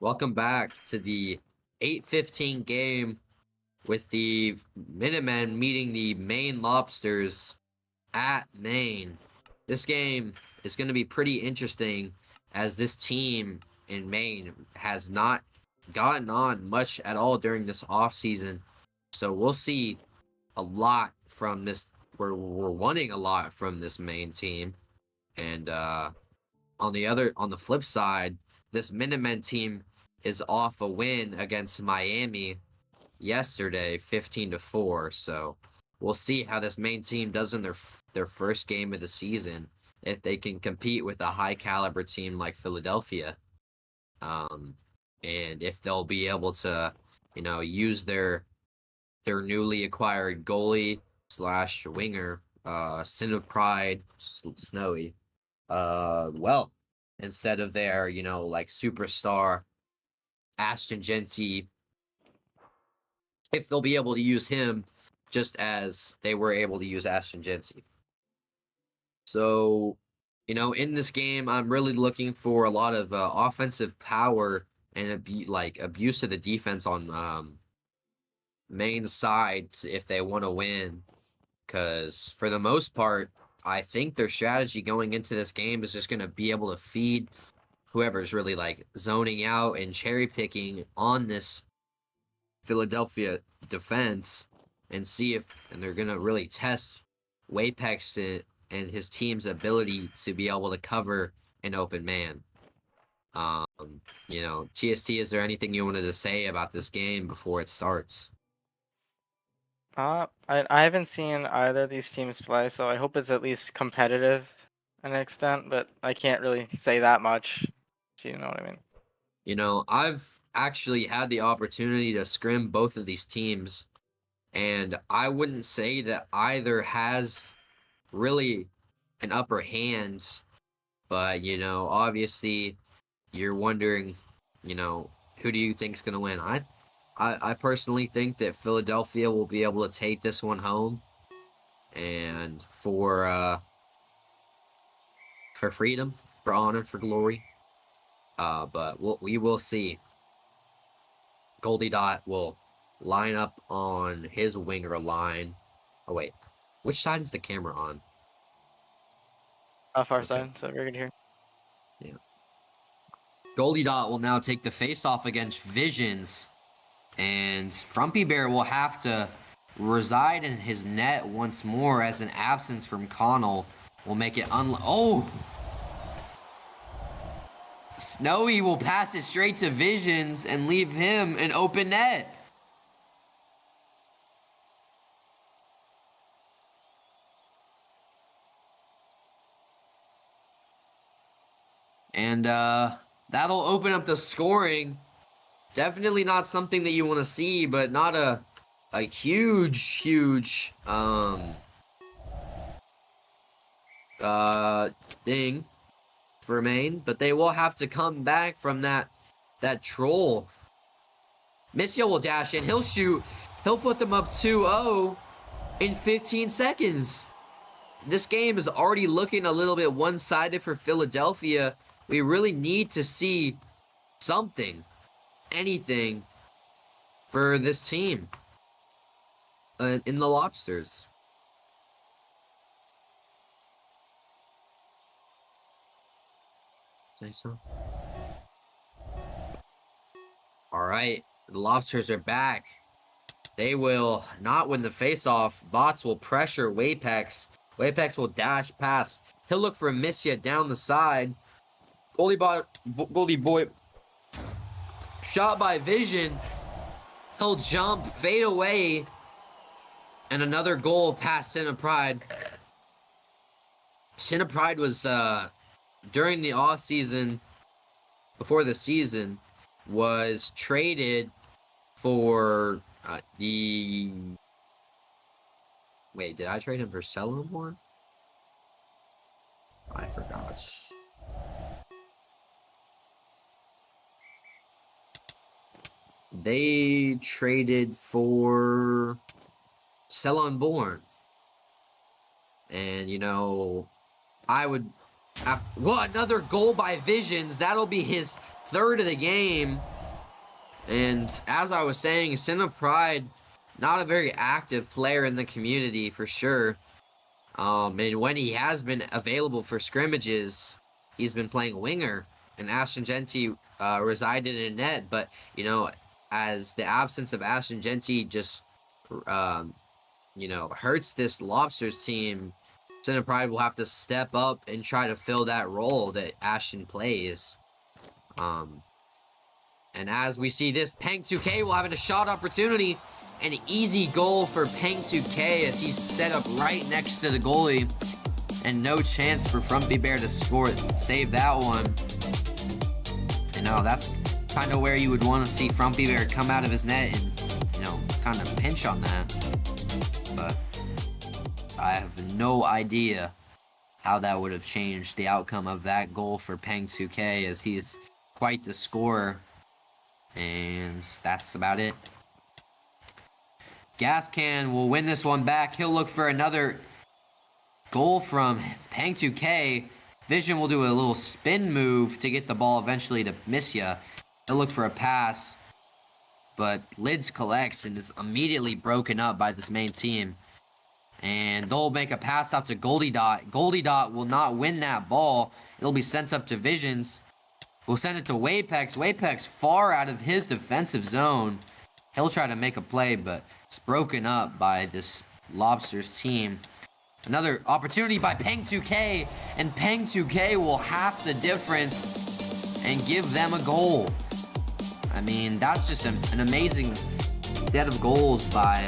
Welcome back to the 8:15 game with the Minutemen meeting the Maine Lobsters at Maine. This game is going to be pretty interesting as this team in Maine has not gotten on much at all during this offseason. So we'll see a lot from this. We're wanting a lot from this Maine team. And on the flip side, this Minutemen team is off a win against Miami yesterday, 15-4. So we'll see how this Maine team does in their first game of the season, if they can compete with a high caliber team like Philadelphia, and if they'll be able to, use their newly acquired goalie slash winger, Sin of Pride, Snowy, well, instead of their, like superstar Ashton Genty, if they'll be able to use him just as they were able to use Ashton Genty. So, in this game, I'm really looking for a lot of offensive power and abuse of the defense on Maine's side if they want to win. Because for the most part, I think their strategy going into this game is just going to be able to feed whoever's really like zoning out and cherry picking on this Philadelphia defense and they're going to really test Wapex and his team's ability to be able to cover an open man. TST, is there anything you wanted to say about this game before it starts? I haven't seen either of these teams play, so I hope it's at least competitive to an extent, but I can't really say that much, if you know what I mean. I've actually had the opportunity to scrim both of these teams, and I wouldn't say that either has really an upper hand, but, obviously you're wondering, who do you think's going to win? I personally think that Philadelphia will be able to take this one home, and for freedom, for honor, for glory. But we will see. Goldie Dot will line up on his winger line. Oh wait, which side is the camera on? Far Okay. side, so we're good here. Yeah. Goldie Dot will now take the face-off against Visions. And Frumpy Bear will have to reside in his net once more, as an absence from Connell will make it Oh! Snowy will pass it straight to Visions and leave him an open net. And that'll open up the scoring. Definitely not something that you want to see, but not a huge thing for Maine, but they will have to come back from that troll. Missio will dash in, he'll shoot, he'll put them up 2-0 in 15 seconds. This game is already looking a little bit one-sided for Philadelphia. We really need to see something, anything for this team in the Lobsters. Say so. All right, the Lobsters are back. They will not win the face-off. Bots will pressure Wapex. Wapex will dash past. He'll look for Missia down the side. Goldie Boy shot by Vision. He'll jump, fade away, and another goal past Sin of Pride. Sin of Pride was during the off season, before the season, was traded for Wait, did I trade him for Sellenborn? I forgot. They traded for Sellenborn. And, I Well, another goal by Visions. That'll be his 3rd of the game. And as I was saying, Sin of Pride, not a very active player in the community for sure. And when he has been available for scrimmages, he's been playing winger. And Ashton Genty resided in net. But, you know, as the absence of Ashton Genty just, you know, hurts this Lobsters team, Sin of Pride will have to step up and try to fill that role that Ashton plays. And as we see this, Peng2K will have a shot opportunity. An easy goal for Peng2K as he's set up right next to the goalie. And no chance for Frumpy Bear to score, save that one. You know, that's kind of where you would want to see Frumpy Bear come out of his net and, you know, kind of pinch on that. But I have no idea how that would have changed the outcome of that goal for Peng2K, as he's quite the scorer. And that's about it. Gascan will win this one back. He'll look for another goal from Peng2K. Vision will do a little spin move to get the ball eventually to Missia. He'll look for a pass, but Lids collects and is immediately broken up by this main team. And they'll make a pass out to Goldie Dot. Goldie Dot will not win that ball. It'll be sent up to Visions. We'll send it to Wapex. Wapex far out of his defensive zone. He'll try to make a play, but it's broken up by this Lobsters team. Another opportunity by Peng2K, and Peng2K will half the difference and give them a goal. I mean, that's just an amazing set of goals by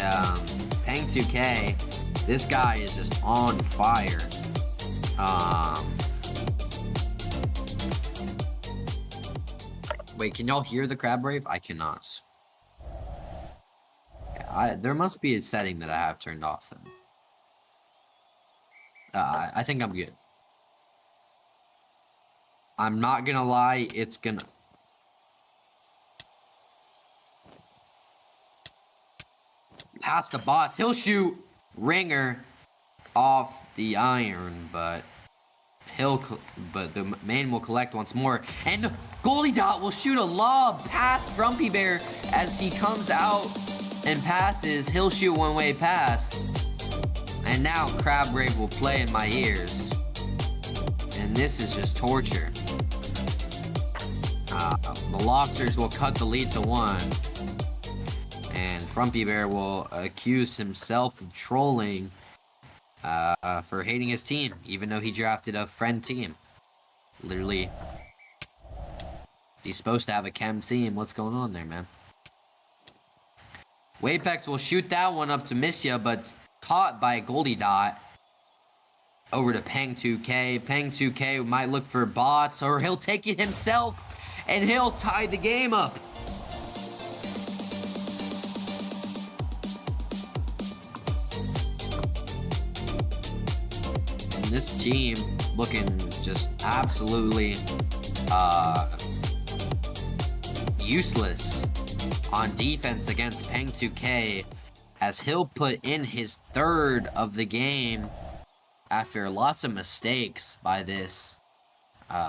Peng2K. This guy is just on fire. Wait, can y'all hear the crab rave? I cannot. Yeah, there must be a setting that I have turned off then. I think I'm good. I'm not gonna lie, it's gonna... Pass the bots. He'll shoot ringer off the iron, but the main will collect once more. And Goldie Dot will shoot a lob past Frumpy Bear as he comes out and passes. He'll shoot one-way pass. And now Crab Rave will play in my ears. And this is just torture. The Lobsters will cut the lead to 1. And Frumpy Bear will accuse himself of trolling for hating his team, even though he drafted a friend team. Literally, he's supposed to have a chem team. What's going on there, man? Wapex will shoot that one up to Missia, but caught by Goldie Dot. Over to Peng2K. Peng2K might look for bots, or he'll take it himself, and he'll tie the game up. And this team looking just absolutely useless on defense against Peng2K, as he'll put in his 3rd of the game after lots of mistakes by this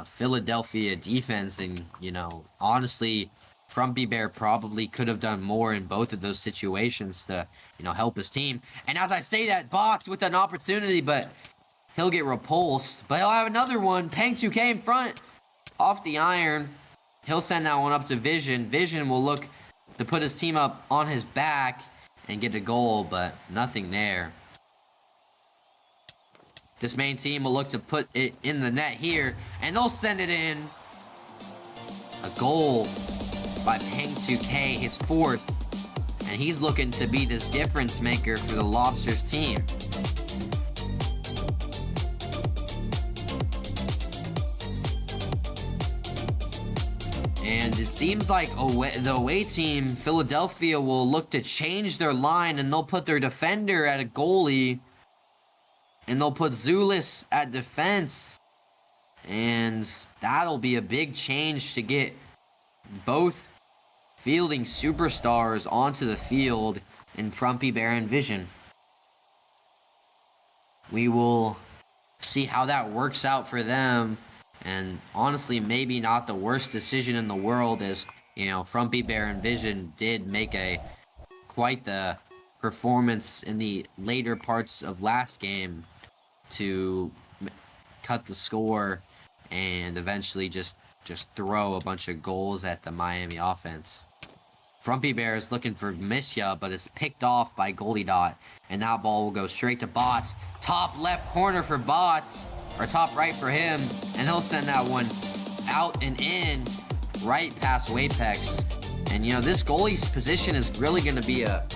Philadelphia defense. And, you know, honestly, Frumpy Bear probably could have done more in both of those situations to, you know, help his team. And as I say that, Box with an opportunity, but he'll get repulsed. But he'll have another one. Peng2K in front off the iron. He'll send that one up to Vision. Vision will look to put his team up on his back and get a goal, but nothing there. This main team will look to put it in the net here, and they'll send it in. A goal by Peng2K, his 4th. And he's looking to be this difference maker for the Lobsters team. And it seems like the away team, Philadelphia, will look to change their line, and they'll put their defender at a goalie. And they'll put Zulis at defense. And that'll be a big change to get both fielding superstars onto the field in Frumpy Bear and Vision. We will see how that works out for them. And honestly, maybe not the worst decision in the world, as Frumpy Bear and Vision did make quite the performance in the later parts of last game to cut the score and eventually just throw a bunch of goals at the Miami offense. Frumpy Bear is looking for Misha, but it's picked off by Goldie Dot, and that ball will go straight to Bots. Top left corner for Bots, or top right for him, and he'll send that one out and in, right past Wapex. And this goalie's position is really going to be a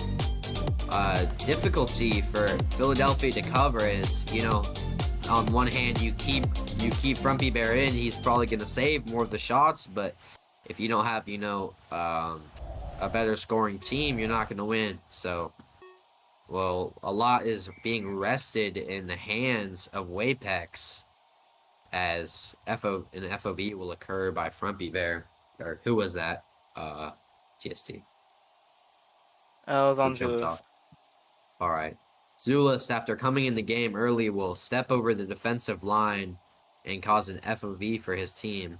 difficulty for Philadelphia to cover. Is on one hand you keep Frumpy Bear in, he's probably going to save more of the shots, but if you don't have a better scoring team, you're not going to win. So, well, a lot is being rested in the hands of Wapex, as an FOV will occur by Frumpy Bear. Or who was that? TST. I was on jumped Zulus. off. All right. Zulus, after coming in the game early, will step over the defensive line and cause an FOV for his team.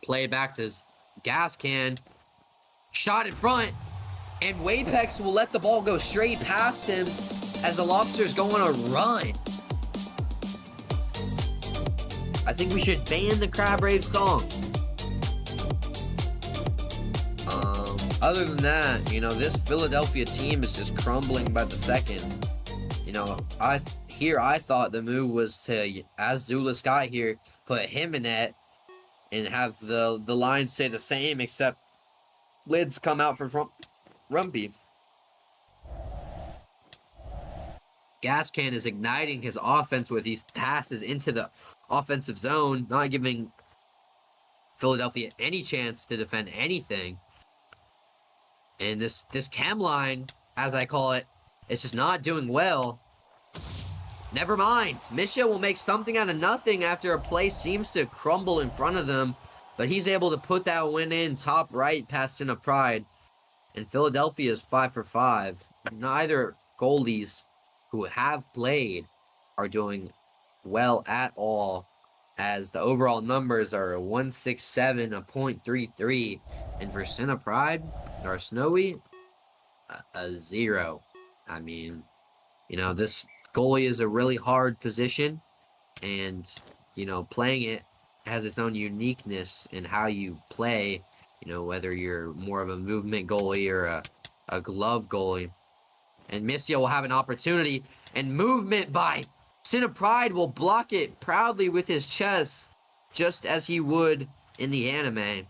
Play back to Gas Can. Shot in front. And Wapex will let the ball go straight past him as the Lobsters go on a run. I think we should ban the Crab Rave song. Other than that, this Philadelphia team is just crumbling by the second. I thought the move was to, as Zulus got here, put him in net and have the line stay the same, except lids come out from Rumpy. Gas Can is igniting his offense with these passes into the offensive zone, not giving Philadelphia any chance to defend anything. And this cam line, as I call it, is just not doing well. Never mind. Misha will make something out of nothing after a play seems to crumble in front of them, but he's able to put that win in top right past Sin of Pride. And Philadelphia is 5 for 5. Neither goalies who have played are doing well at all, as the overall numbers are a 167, a .33, and for Sin of Pride, or Snowy, a 0. I mean, this goalie is a really hard position, and playing it has its own uniqueness in how you play, whether you're more of a movement goalie or a glove goalie. And Missia will have an opportunity, and movement by Sin of Pride will block it proudly with his chest, just as he would in the anime.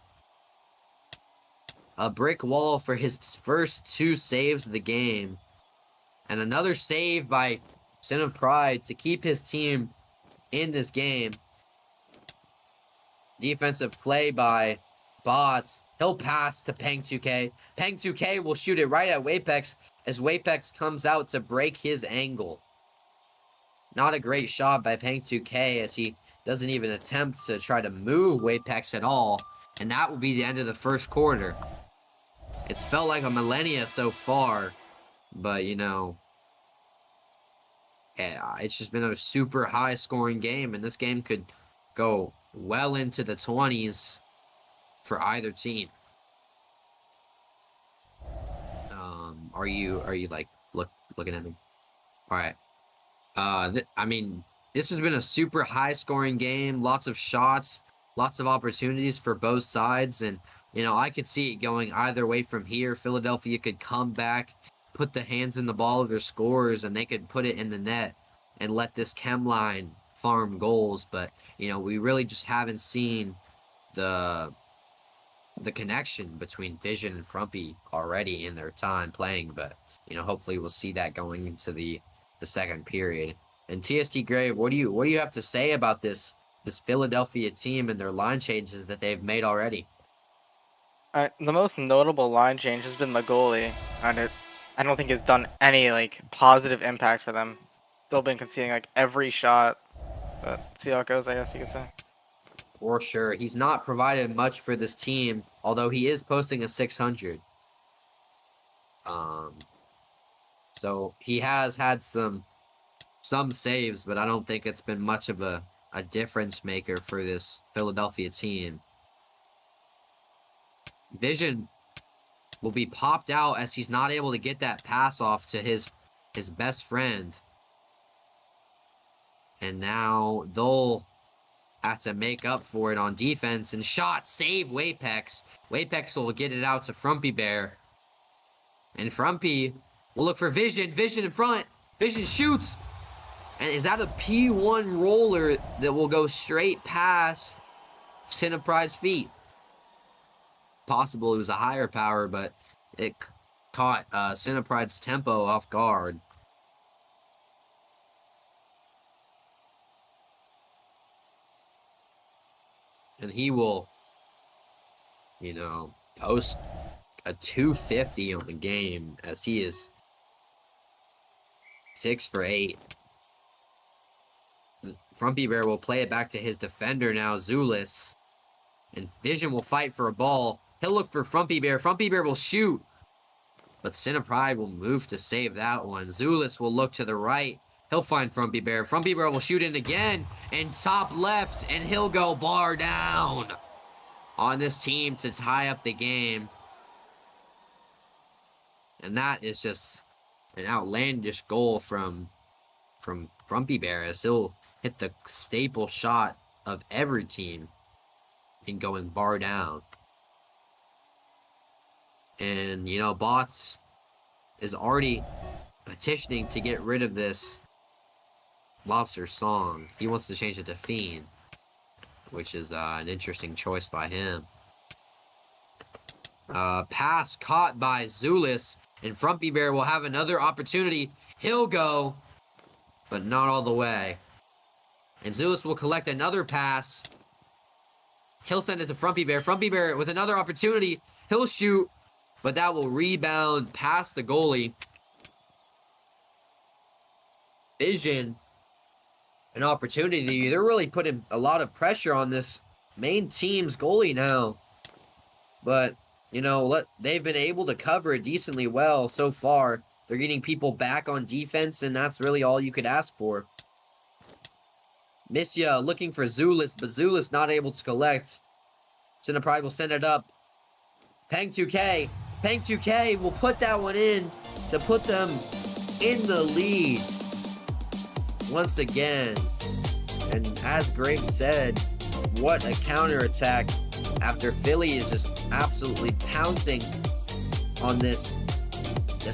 A brick wall for his first 2 saves of the game. And another save by Sin of Pride to keep his team in this game. Defensive play by Bots. He'll pass to Peng 2K. Peng 2K will shoot it right at Wapex as Wapex comes out to break his angle. Not a great shot by Peng 2K, as he doesn't even attempt to try to move Wapex at all. And that will be the end of the first quarter. It's felt like a millennia so far, but it's just been a super high scoring game, and this game could go well into the 20s for either team. Are you like looking at me? All right. I mean, this has been a super high scoring game, lots of shots, lots of opportunities for both sides, and I could see it going either way from here. Philadelphia could come back, put the hands in the ball of their scorers, and they could put it in the net and let this chem line farm goals. But we really just haven't seen the connection between Vision and Frumpy already in their time playing. But hopefully we'll see that going into the second period. And TST Grave, what do you have to say about this Philadelphia team and their line changes that they've made already? The most notable line change has been the goalie, and I don't think it's done any positive impact for them. Still been conceding every shot, but see how it goes, I guess you could say. For sure, he's not provided much for this team, although he is posting a 600. So he has had some saves, but I don't think it's been much of a difference maker for this Philadelphia team. Vision will be popped out as he's not able to get that pass off to his best friend. And now they'll have to make up for it on defense. And shot, save Wapex. Wapex will get it out to Frumpy Bear. And Frumpy will look for Vision. Vision in front. Vision shoots. And is that a P1 roller that will go straight past Cinepride's feet? Possible it was a higher power, but it caught Cinepride's tempo off guard. And he will, you know, post a 250 on the game as he is 6 for 8. Frumpy Bear will play it back to his defender now, Zulus. And Vision will fight for a ball. He'll look for Frumpy Bear. Frumpy Bear will shoot. But Cinepride will move to save that one. Zulus will look to the right. He'll find Frumpy Bear. Frumpy Bear will shoot in again. And top left. And he'll go bar down on this team to tie up the game. And that is just an outlandish goal from Frumpy Bear, as he'll hit the staple shot of every team in going bar down. And, you know, Bots is already petitioning to get rid of this Lobster song. He wants to change it to Fiend, which is an interesting choice by him. Pass caught by Zulus, and Frumpy Bear will have another opportunity. He'll go, but not all the way. And Zulus will collect another pass. He'll send it to Frumpy Bear. Frumpy Bear with another opportunity. He'll shoot, but that will rebound past the goalie. Vision, an opportunity. They're really putting a lot of pressure on this main team's goalie now. But, you know, they've been able to cover it decently well so far. They're getting people back on defense, and that's really all you could ask for. Missia looking for Zulus, but Zulus not able to collect. Cinepride will send it up. Peng 2K. Peng 2K will put that one in to put them in the lead once again. And as Grape said, what a counterattack after Philly is just absolutely pouncing on this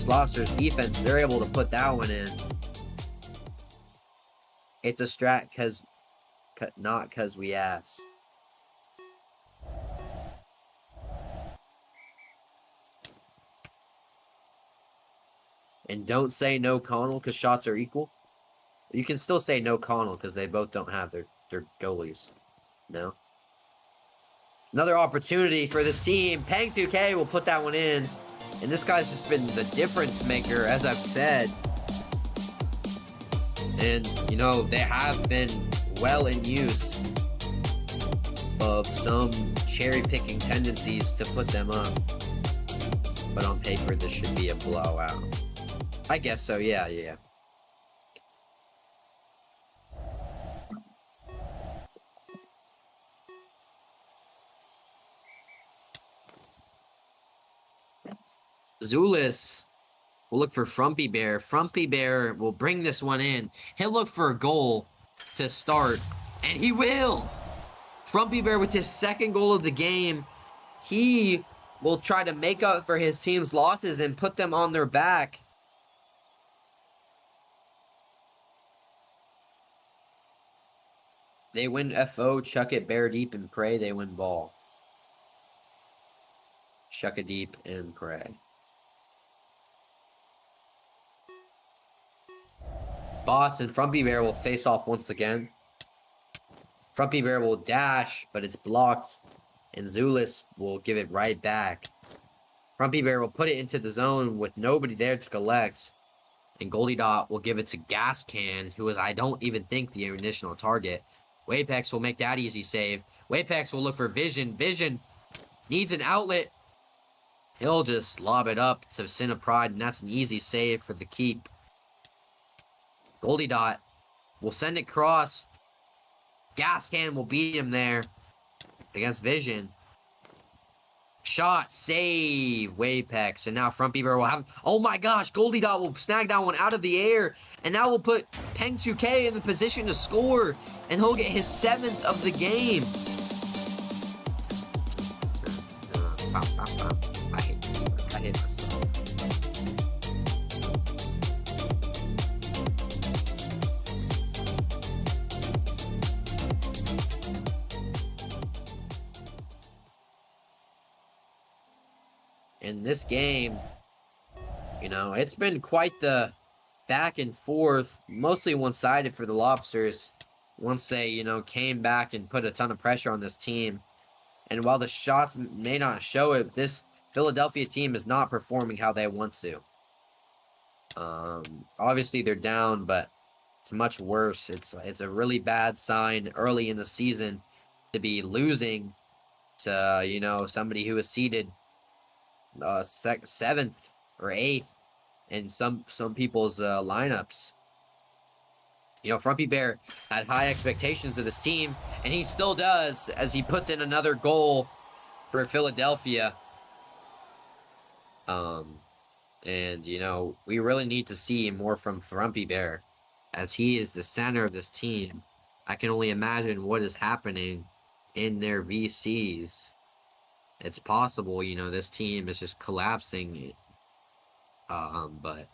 Lobster's defense. They're able to put that one in. It's a strat not because we asked. And don't say no Connell because shots are equal. You can still say no Connell because they both don't have their goalies. No. Another opportunity for this team. Peng 2K will put that one in. And this guy's just been the difference maker, as I've said. And, you know, they have been well in use of some cherry-picking tendencies to put them up. But on paper, this should be a blowout. I guess so, yeah. Zulus will look for Frumpy Bear. Frumpy Bear will bring this one in. He'll look for a goal to start, and he will! Frumpy Bear with his second goal of the game. He will try to make up for his team's losses and put them on their back. They win FO, chuck it bear deep and pray they win ball. Chuck it deep and pray. Bots and Frumpy Bear will face off once again. Frumpy Bear will dash, but it's blocked. And Zulus will give it right back. Frumpy Bear will put it into the zone with nobody there to collect. And Goldie Dot will give it to Gas Can, who is, I don't even think, the initial target. Wapex will make that easy save. Wapex will look for Vision. Vision needs an outlet. He'll just lob it up to Sin of Pride, and that's an easy save for the keep. Goldie Dot will send it cross. Gas Can will beat him there against Vision. Shot, save, Wapex, and now Frumpy Bear will have... Oh my gosh, Goldie Dot will snag that one out of the air, and now we'll put Peng 2K in the position to score, and he'll get his 7th of the game. I hate this. I hate myself. In this game, you know, it's been quite the back and forth, mostly one-sided for the Lobsters once they, you know, came back and put a ton of pressure on this team. And while the shots may not show it, this Philadelphia team is not performing how they want to. Obviously, they're down, but it's much worse. It's a really bad sign early in the season to be losing to, you know, somebody who is seeded 7th or 8th in some people's lineups. You know, Frumpy Bear had high expectations of this team, and he still does as he puts in another goal for Philadelphia. And, you know, we really need to see more from Frumpy Bear as he is the center of this team. I can only imagine what is happening in their VCs. It's possible, you know, this team is just collapsing. But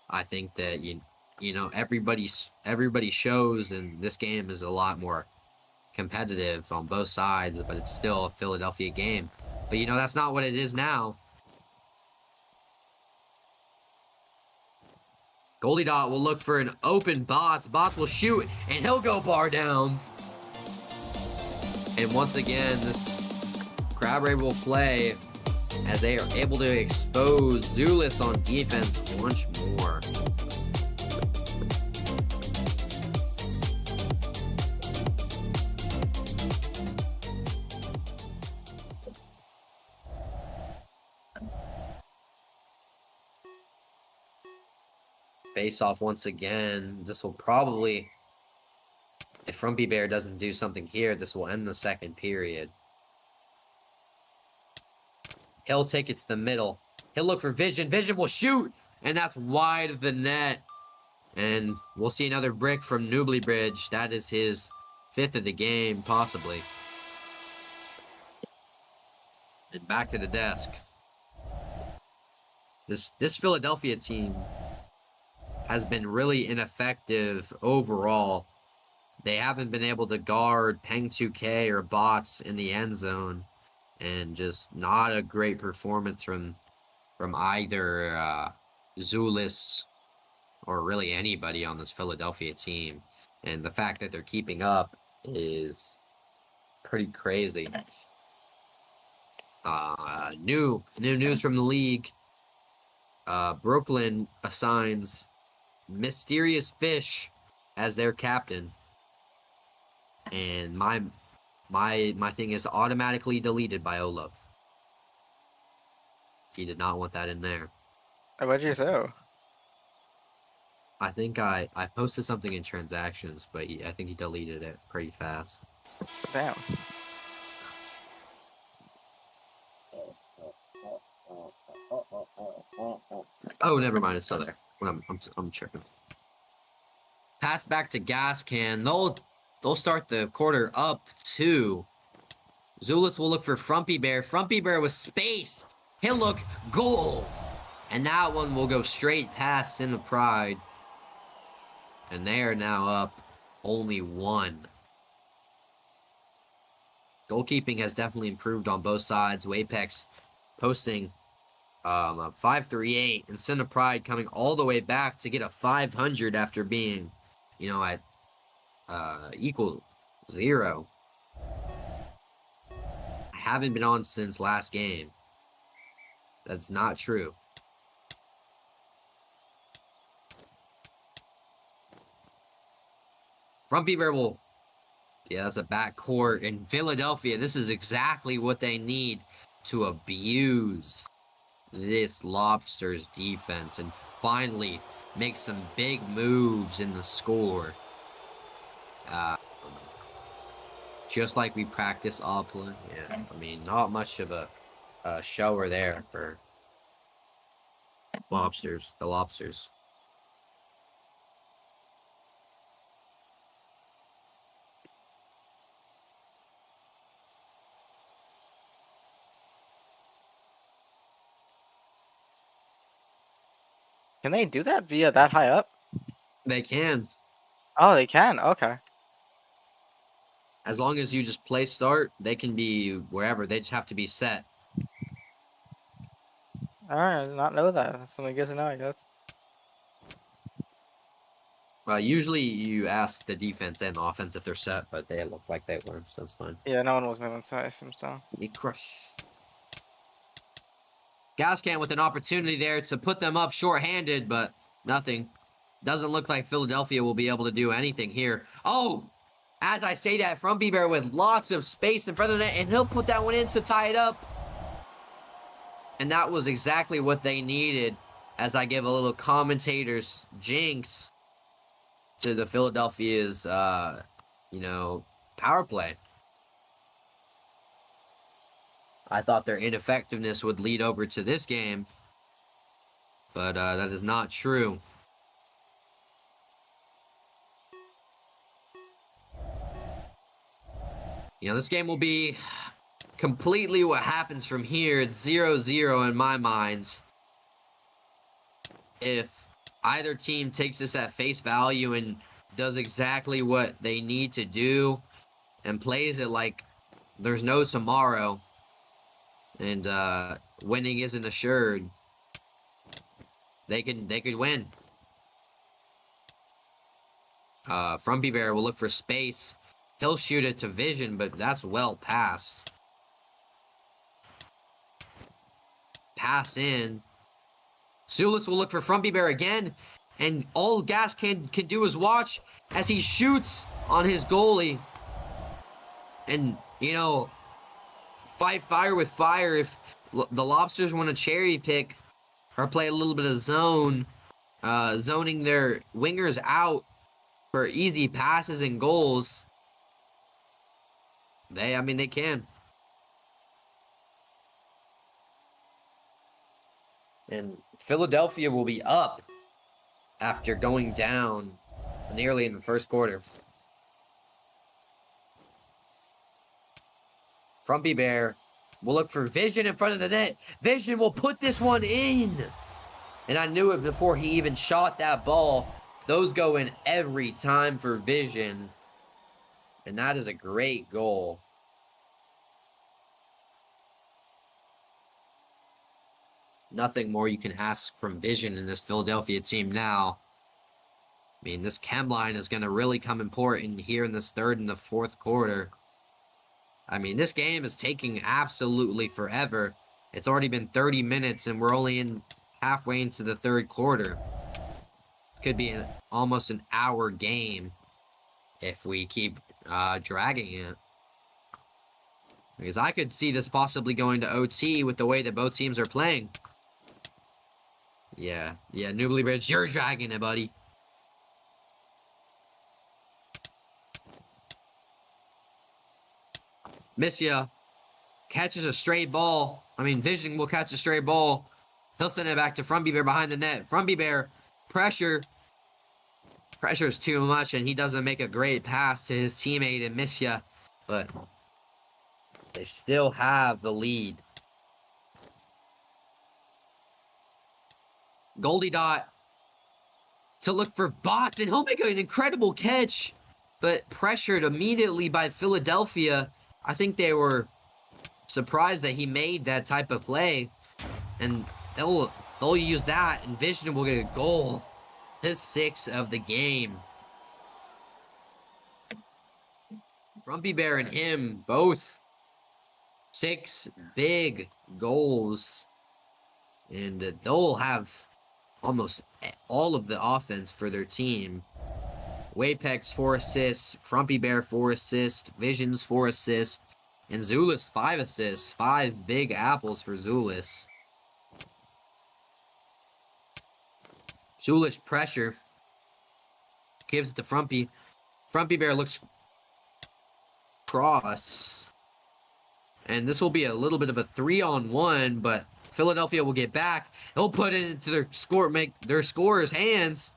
I think that, you know, everybody shows, and this game is a lot more competitive on both sides, but it's still a Philadelphia game. But, you know, that's not what it is now. Goldie Dot will look for an open Bots. Bots will shoot, and he'll go bar down. And once again, this Crab Ray will play as they are able to expose Zulus on defense once more. Face off once again. This will probably, if Frumpy Bear doesn't do something here, this will end the second period. He'll take it to the middle. He'll look for Vision. Vision will shoot, and that's wide of the net. And we'll see another brick from Newbly Bridge. That is his 5th of the game, possibly. And back to the desk. This Philadelphia team has been really ineffective overall. They haven't been able to guard Peng 2K or Bots in the end zone. And just not a great performance from either Zulus or really anybody on this Philadelphia team. And the fact that they're keeping up is pretty crazy. New news from the league. Brooklyn assigns Mysterious Fish as their captain. And my thing is automatically deleted by ohLuvv. He did not want that in there. What'd you say? I think I posted something in transactions, but I think he deleted it pretty fast. Damn. Oh, never mind. It's still there. I'm checking. Pass back to Gas Can. They'll start the quarter up 2. Zulus will look for Frumpy Bear. Frumpy Bear with space. He'll look, goal. And that one will go straight past Sin of Pride. And they are now up only 1. Goalkeeping has definitely improved on both sides. Wapex posting a 538, and Sin of Pride coming all the way back to get a 500 after being, you know, at equal 0. I haven't been on since last game. That's not true. Frumpy Bear will... Yeah, that's a backcourt in Philadelphia. This is exactly what they need to abuse this Lobsters defense and finally make some big moves in the score. Just like we practice all play. Yeah, I mean, not much of a shower there for Lobsters. The Lobsters. Can they do that via that high up? They can. Oh, they can. Okay. As long as you just play start, they can be wherever. They just have to be set. All right, I did not know that. That's something good to know, I guess. Well, usually you ask the defense and offense if they're set, but they look like they were, so that's fine. Yeah, no one was moving, so I assume so. Big crush. Gascan with an opportunity there to put them up shorthanded, but nothing. Doesn't look like Philadelphia will be able to do anything here. Oh! As I say that, Frumpy Bear with lots of space in front of the net, and he'll put that one in to tie it up. And that was exactly what they needed, as I give a little commentator's jinx to the Philadelphia's, power play. I thought their ineffectiveness would lead over to this game, but that is not true. This game will be completely what happens from here. It's 0-0 in my mind. If either team takes this at face value and does exactly what they need to do and plays it like there's no tomorrow and winning isn't assured, they could win. Frumpy Bear will look for space. He'll shoot it to Vision, but that's well past. Pass in. Zulus will look for Frumpy Bear again, and all Gas can do is watch as he shoots on his goalie. And, fight fire with fire. If the Lobsters want to cherry pick or play a little bit of zone, zoning their wingers out for easy passes and goals, they can. And Philadelphia will be up after going down nearly in the first quarter. Frumpy Bear will look for Vision in front of the net. Vision will put this one in. And I knew it before he even shot that ball. Those go in every time for Vision. And that is a great goal. Nothing more you can ask from Vision in this Philadelphia team now. I mean, this chem line is going to really come important here in this third and the fourth quarter. I mean, this game is taking absolutely forever. It's already been 30 minutes and we're only halfway into the third quarter. It could be almost an hour game if we keep dragging it. Because I could see this possibly going to OT with the way that both teams are playing. Yeah, Noobly Bridge, you're dragging it, buddy. Missia catches a stray ball. Vision will catch a stray ball. He'll send it back to Frumpy Bear behind the net. Frumpy Bear, pressure. Pressure's too much, and he doesn't make a great pass to his teammate in Missia. But they still have the lead. Goldie Dot to look for Bots, and he'll make an incredible catch, but pressured immediately by Philadelphia. I think they were surprised that he made that type of play, and they'll use that, and Vision will get a goal. His 6th of the game. Frumpy Bear and him both 6 big goals, and they'll have almost all of the offense for their team. Wapex 4 assists, Frumpy Bear 4 assists, Visions 4 assists, and Zulus 5 assists. 5 big apples for Zulus. Foolish pressure. Gives it to Frumpy. Frumpy Bear looks cross. And this will be a little bit of a 3-on-1, but Philadelphia will get back. He'll put it into their scorer's hands.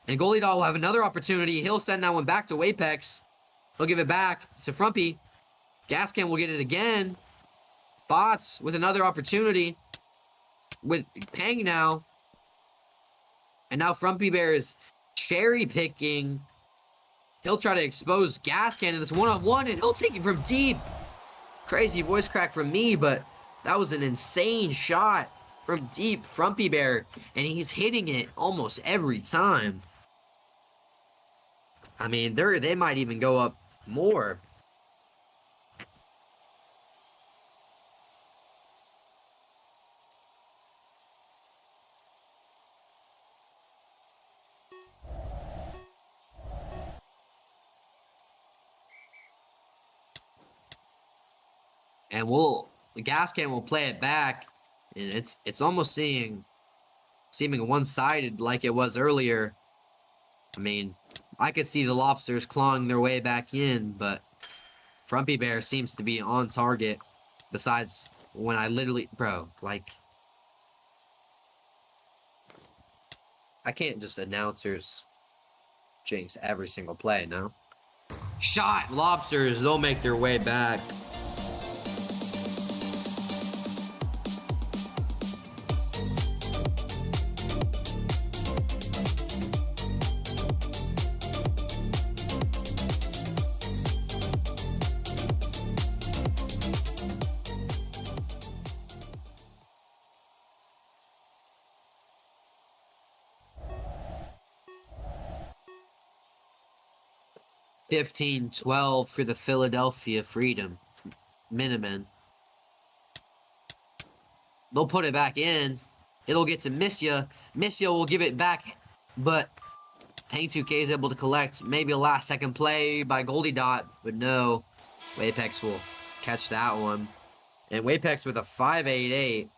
And Goalie Dot will have another opportunity. He'll send that one back to Apex. He'll give it back to Frumpy. Gascan will get it again. Bots with another opportunity. With Pang now. And now Frumpy Bear is cherry picking. He'll try to expose Gascan in this one-on-one, and he'll take it from deep. Crazy voice crack from me, but that was an insane shot from deep. Frumpy Bear, and he's hitting it almost every time. I mean, they might even go up more. And the Gascan will play it back, and it's almost seeming one-sided like it was earlier. I mean, I could see the Lobsters clawing their way back in, but Frumpy Bear seems to be on target. Besides, when I literally, bro, like, I can't just announcers jinx every single play, no? Shot! Lobsters, they'll make their way back. $15-12 for the Philadelphia Freedom Minutemen. They'll put it back in. It'll get to Missia. Missia will give it back, but Hang 2K is able to collect maybe a last-second play by Goldie Dot, but no. Wapex will catch that one. And Wapex with a 5.88.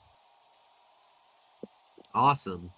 Awesome.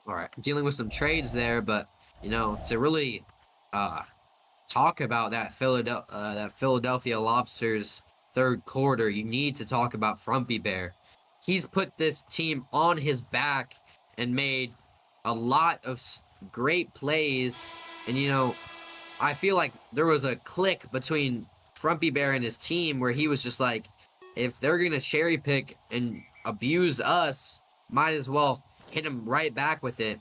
All right, dealing with some trades there, but, you know, to really talk about that Philadelphia Lobsters third quarter, you need to talk about Frumpy Bear. He's put this team on his back and made a lot of great plays. And, you know, I feel like there was a click between Frumpy Bear and his team where he was just like, if they're going to cherry pick and abuse us, might as well hit him right back with it.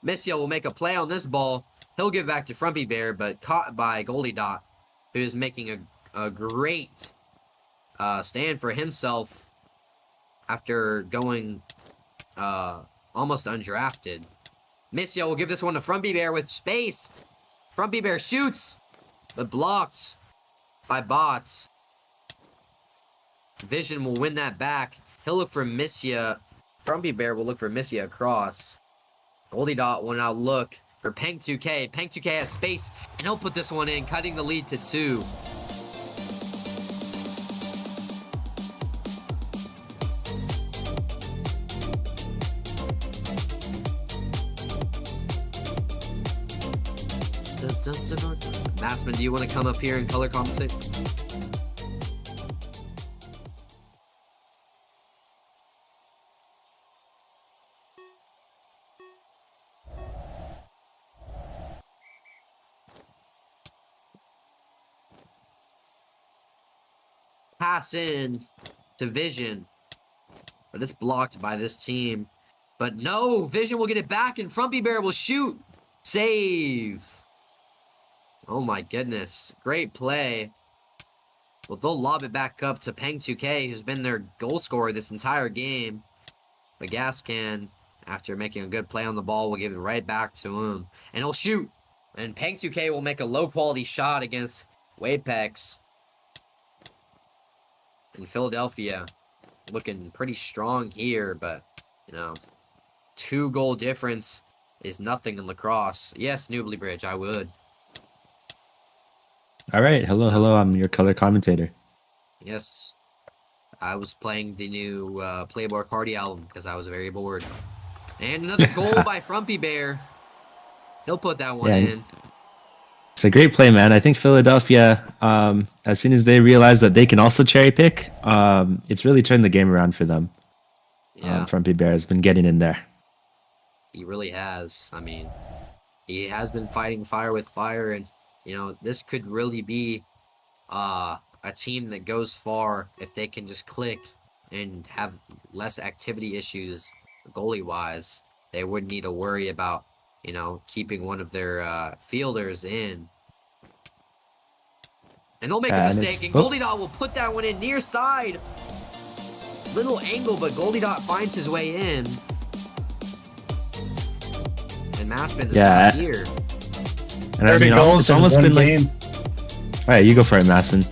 Missia will make a play on this ball. He'll give back to Frumpy Bear, but caught by Goldie Dot, who is making a great stand for himself after going almost undrafted. Missia will give this one to Frumpy Bear with space. Frumpy Bear shoots, but blocked by Bots. Vision will win that back. He'll look for Missia. Frumpy Bear will look for Missia across. Goldie Dot will now look for Peng 2K. Peng 2K has space, and he'll put this one in, cutting the lead to 2. Massman, do you want to come up here and color compensate? Pass in to Vision, but it's blocked by this team. But no, Vision will get it back, and Frumpy Bear will shoot. Save. Oh my goodness. Great play. Well, they'll lob it back up to Peng2K, who's been their goal scorer this entire game. But Gascan, after making a good play on the ball, will give it right back to him. And he'll shoot. And Peng2K will make a low-quality shot against Wapex. And Philadelphia looking pretty strong here, but, 2-goal difference is nothing in lacrosse. Yes, Newbly Bridge, I would. All right. Hello. I'm your color commentator. Yes. I was playing the new Playboy Cardi album because I was very bored. And another goal by Frumpy Bear. He'll put that one in. It's a great play, man. I think Philadelphia, as soon as they realize that they can also cherry pick, it's really turned the game around for them. Yeah. Frumpy Bear has been getting in there. He really has. I mean, he has been fighting fire with fire, and this could really be a team that goes far if they can just click and have less activity issues goalie wise. They wouldn't need to worry about keeping one of their fielders in. And they'll make a mistake, and Goldie Dot will put that one in near side. Little angle, but Goldie Dot finds his way in. And Maspin is not here. And 30 goals it's almost been game. All right, you go for it, Masson.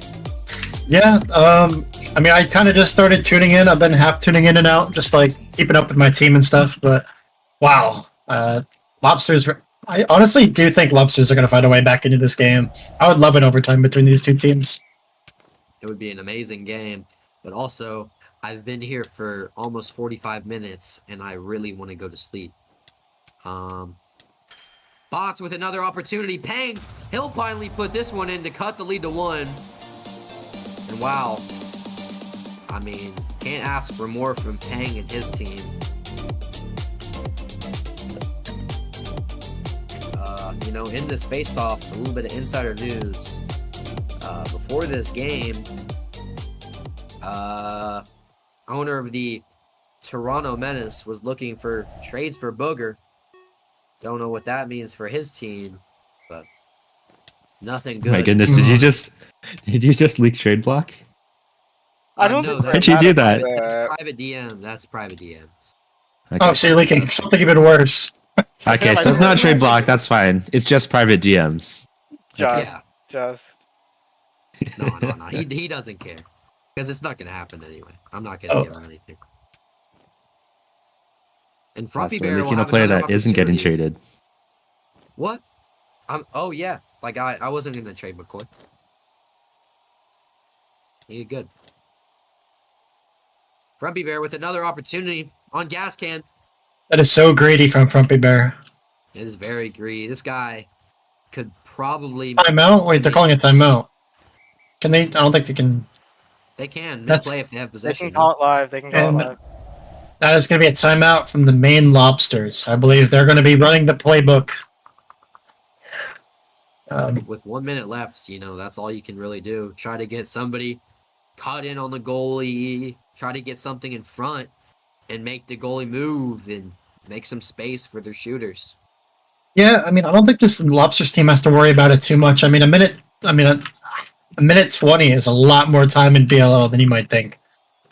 Yeah, I kind of just started tuning in. I've been half tuning in and out, just like keeping up with my team and stuff. But wow, Lobsters. I honestly do think Lobsters are going to find a way back into this game. I would love an overtime between these two teams. It would be an amazing game, but also I've been here for almost 45 minutes, and I really want to go to sleep. Box with another opportunity. Peng, he'll finally put this one in to cut the lead to 1. And wow, I mean, can't ask for more from Peng and his team. In this face-off, a little bit of insider news. Before this game, owner of the Toronto Menace was looking for trades for Booger. Don't know what that means for his team, but nothing good. My goodness, did you just leak trade block? I don't know. think Why'd you do that? That's private DM. That's private DMs. Okay. Oh, so you're leaking something even worse. Okay, so it's not trade block. That's fine. It's just private DMs. Just. No. He doesn't care because it's not gonna happen anyway. I'm not gonna give him anything. And Frumpy Bear will leaking a have player another that isn't getting opportunity. traded. What? Oh yeah. Like I wasn't gonna trade McCoy. He did good. Frumpy Bear with another opportunity on gas can. That is so greedy from Frumpy Bear. It is very greedy. This guy could probably Timeout? Wait, they're calling it timeout. Can they? I don't think they can. They can That's- play if they have They possession. can call it live. They can call it And- live. That is going to be a timeout from the main Lobsters. I believe they're going to be running the playbook. With 1 minute left, that's all you can really do. Try to get somebody caught in on the goalie. Try to get something in front and make the goalie move and make some space for their shooters. Yeah, I don't think this Lobsters team has to worry about it too much. A minute 20 is a lot more time in BLL than you might think.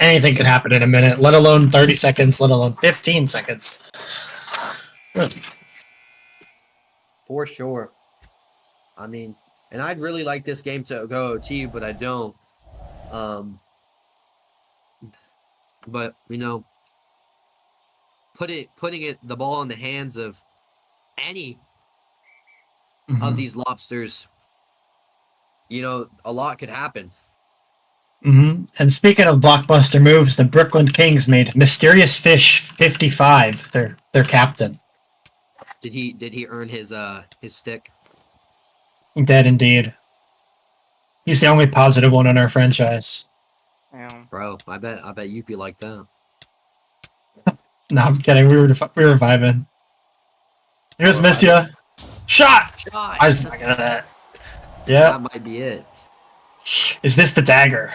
Anything could happen in a minute, let alone 30 seconds, let alone 15 seconds. For sure. And I'd really like this game to go OT, but I don't. But putting the ball in the hands of any of these Lobsters, a lot could happen. And speaking of blockbuster moves, the Brooklyn Kings made Mysterious Fish 55 their captain. Did he earn his stick? Dead indeed. He's the only positive one in our franchise. Yeah. Bro, I bet Youppi like that. No, I'm kidding. We were vibing. Here's Missia. Shot! Shot! I was not gonna that. Yeah. That might be it. Is this the dagger?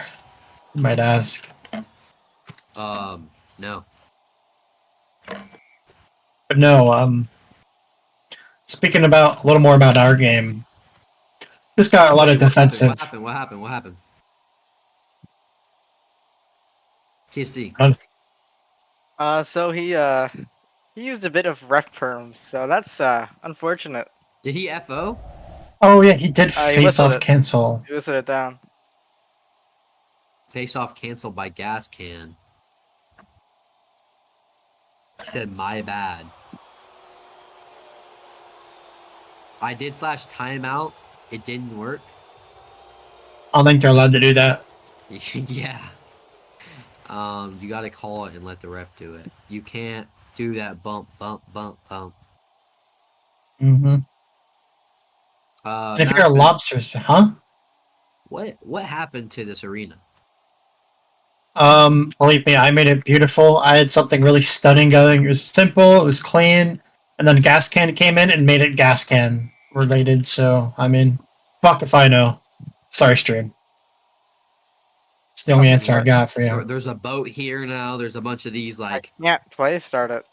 You might ask. No. But no, speaking about a little more about our game. This got a lot of defensive. What happened? TSC. So he used a bit of ref perms, so that's unfortunate. Did he FO? Oh yeah, he did He face whistled off it. cancel. He whistled it down. Face off canceled by Gas Can. He said, my bad. I did slash timeout. It didn't work. I don't think they're allowed to do that. Yeah. You gotta call it and let the ref do it. You can't do that bump. Mm-hmm. And If you're a lobster, huh? What happened to this arena? Believe me, I made it beautiful. I had something really stunning going. It was simple, it was clean, and then Gas Can came in and made it Gas Can related. So I mean, fuck if I know. Sorry, stream. It's the only answer I got for you. There's a boat here now. There's a bunch of these like. I can't play start it.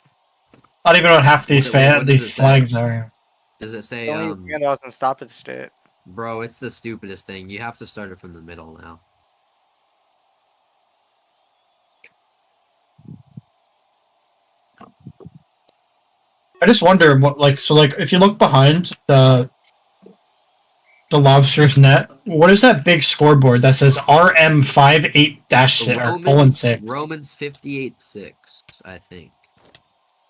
I don't even know what half these what does it say? flags are. Does it say Only handoffs and stoppage state. Bro, it's the stupidest thing. You have to start it from the middle now. I just wonder what if you look behind the lobster's net, what is that big scoreboard that says RM58-6? Romans 58-6, I think.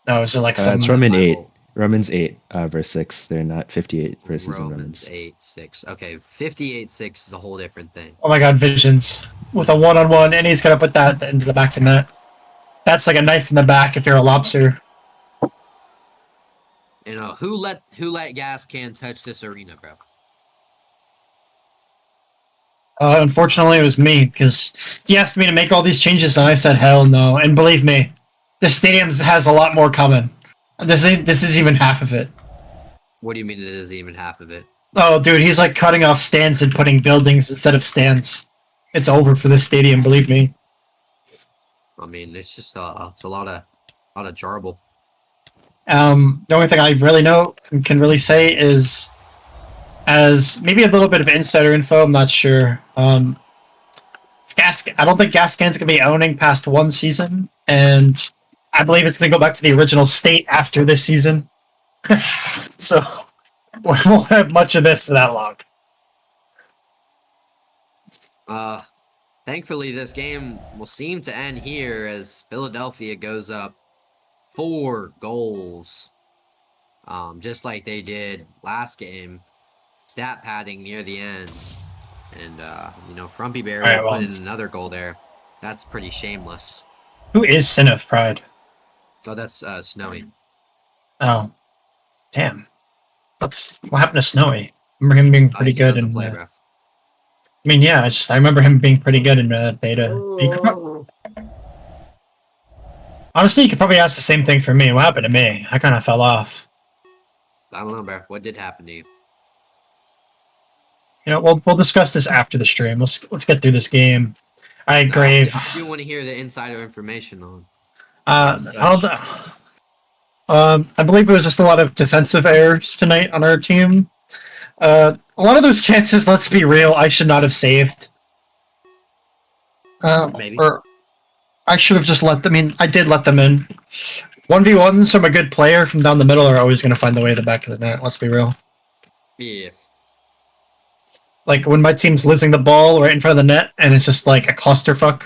No, is it like some it's Roman 8. Romans 8 verse 6. They're not 58 verses in Romans Romans. 8-6. Okay, 58-6 is a whole different thing. Oh my god, Visions. With a one-on-one, and he's gonna put that into the back of the net. That's like a knife in the back if you're a lobster. You know, who let Gas Can touch this arena, bro? Unfortunately, it was me, because he asked me to make all these changes, and I said, hell no. And believe me, the stadium has a lot more coming. This is even half of it. What do you mean it is even half of it? Oh, dude, he's like cutting off stands and putting buildings instead of stands. It's over for this stadium, believe me. I mean, it's just it's a lot of jarble. The only thing I really know and can really say is, as maybe a little bit of insider info, I'm not sure. I don't think Gas Can's gonna be owning past one season, and I believe it's gonna go back to the original state after this season. So we won't have much of this for that long. Thankfully, this game will seem to end here as Philadelphia goes up 4 goals. Just like they did last game. Stat padding near the end. And, Frumpy Bear will put in another goal there. That's pretty shameless. Who is Sinif Pride? Oh, that's Snowy. Oh. Damn. What happened to Snowy? I remember him being pretty good in play, bro. I mean, yeah, I remember him being pretty good in beta. Honestly, you could probably ask the same thing for me. What happened to me? I kind of fell off. I don't know, bro. What did happen to you? You know, we'll discuss this after the stream. Let's get through this game. All right, Grave. I do want to hear the insider information on. I believe it was just a lot of defensive errors tonight on our team. A lot of those chances, let's be real, I should not have saved. Maybe. Or I should have just let them in. I did let them in. 1v1s from a good player from down the middle are always going to find the way to the back of the net, let's be real. Yeah. Like, when my team's losing the ball right in front of the net, and it's just like a clusterfuck,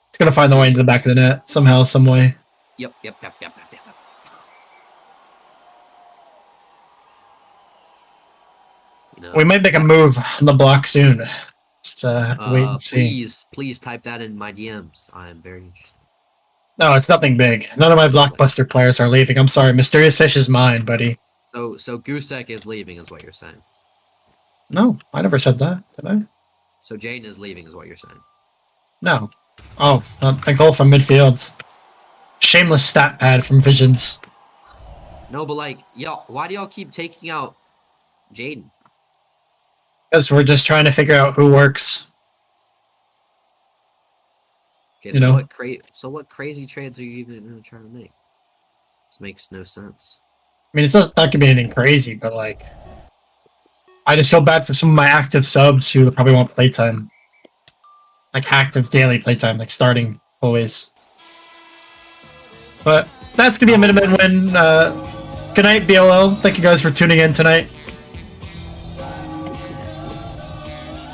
it's going to find the way into the back of the net, somehow, some way. Yep. We might make a move on the block soon. Just wait and see. Please type that in my DMs. I am very interested. No, it's nothing big. None of my blockbuster players are leaving. I'm sorry. Mysterious Fish is mine, buddy. So Gusek is leaving, is what you're saying? No, I never said that, did I? So Jaden is leaving, is what you're saying? No. Oh, a goal from midfield. Shameless stat pad from Visions. No, but like, why do y'all keep taking out Jaden? Because we're just trying to figure out who works. Okay, so what crazy trades are you even trying to make? This makes no sense. I mean, it's not gonna be anything crazy, but like, I just feel bad for some of my active subs who probably want playtime. Like active daily playtime, like starting always. But that's gonna be a minimum win. Good night, BLL. Thank you guys for tuning in tonight.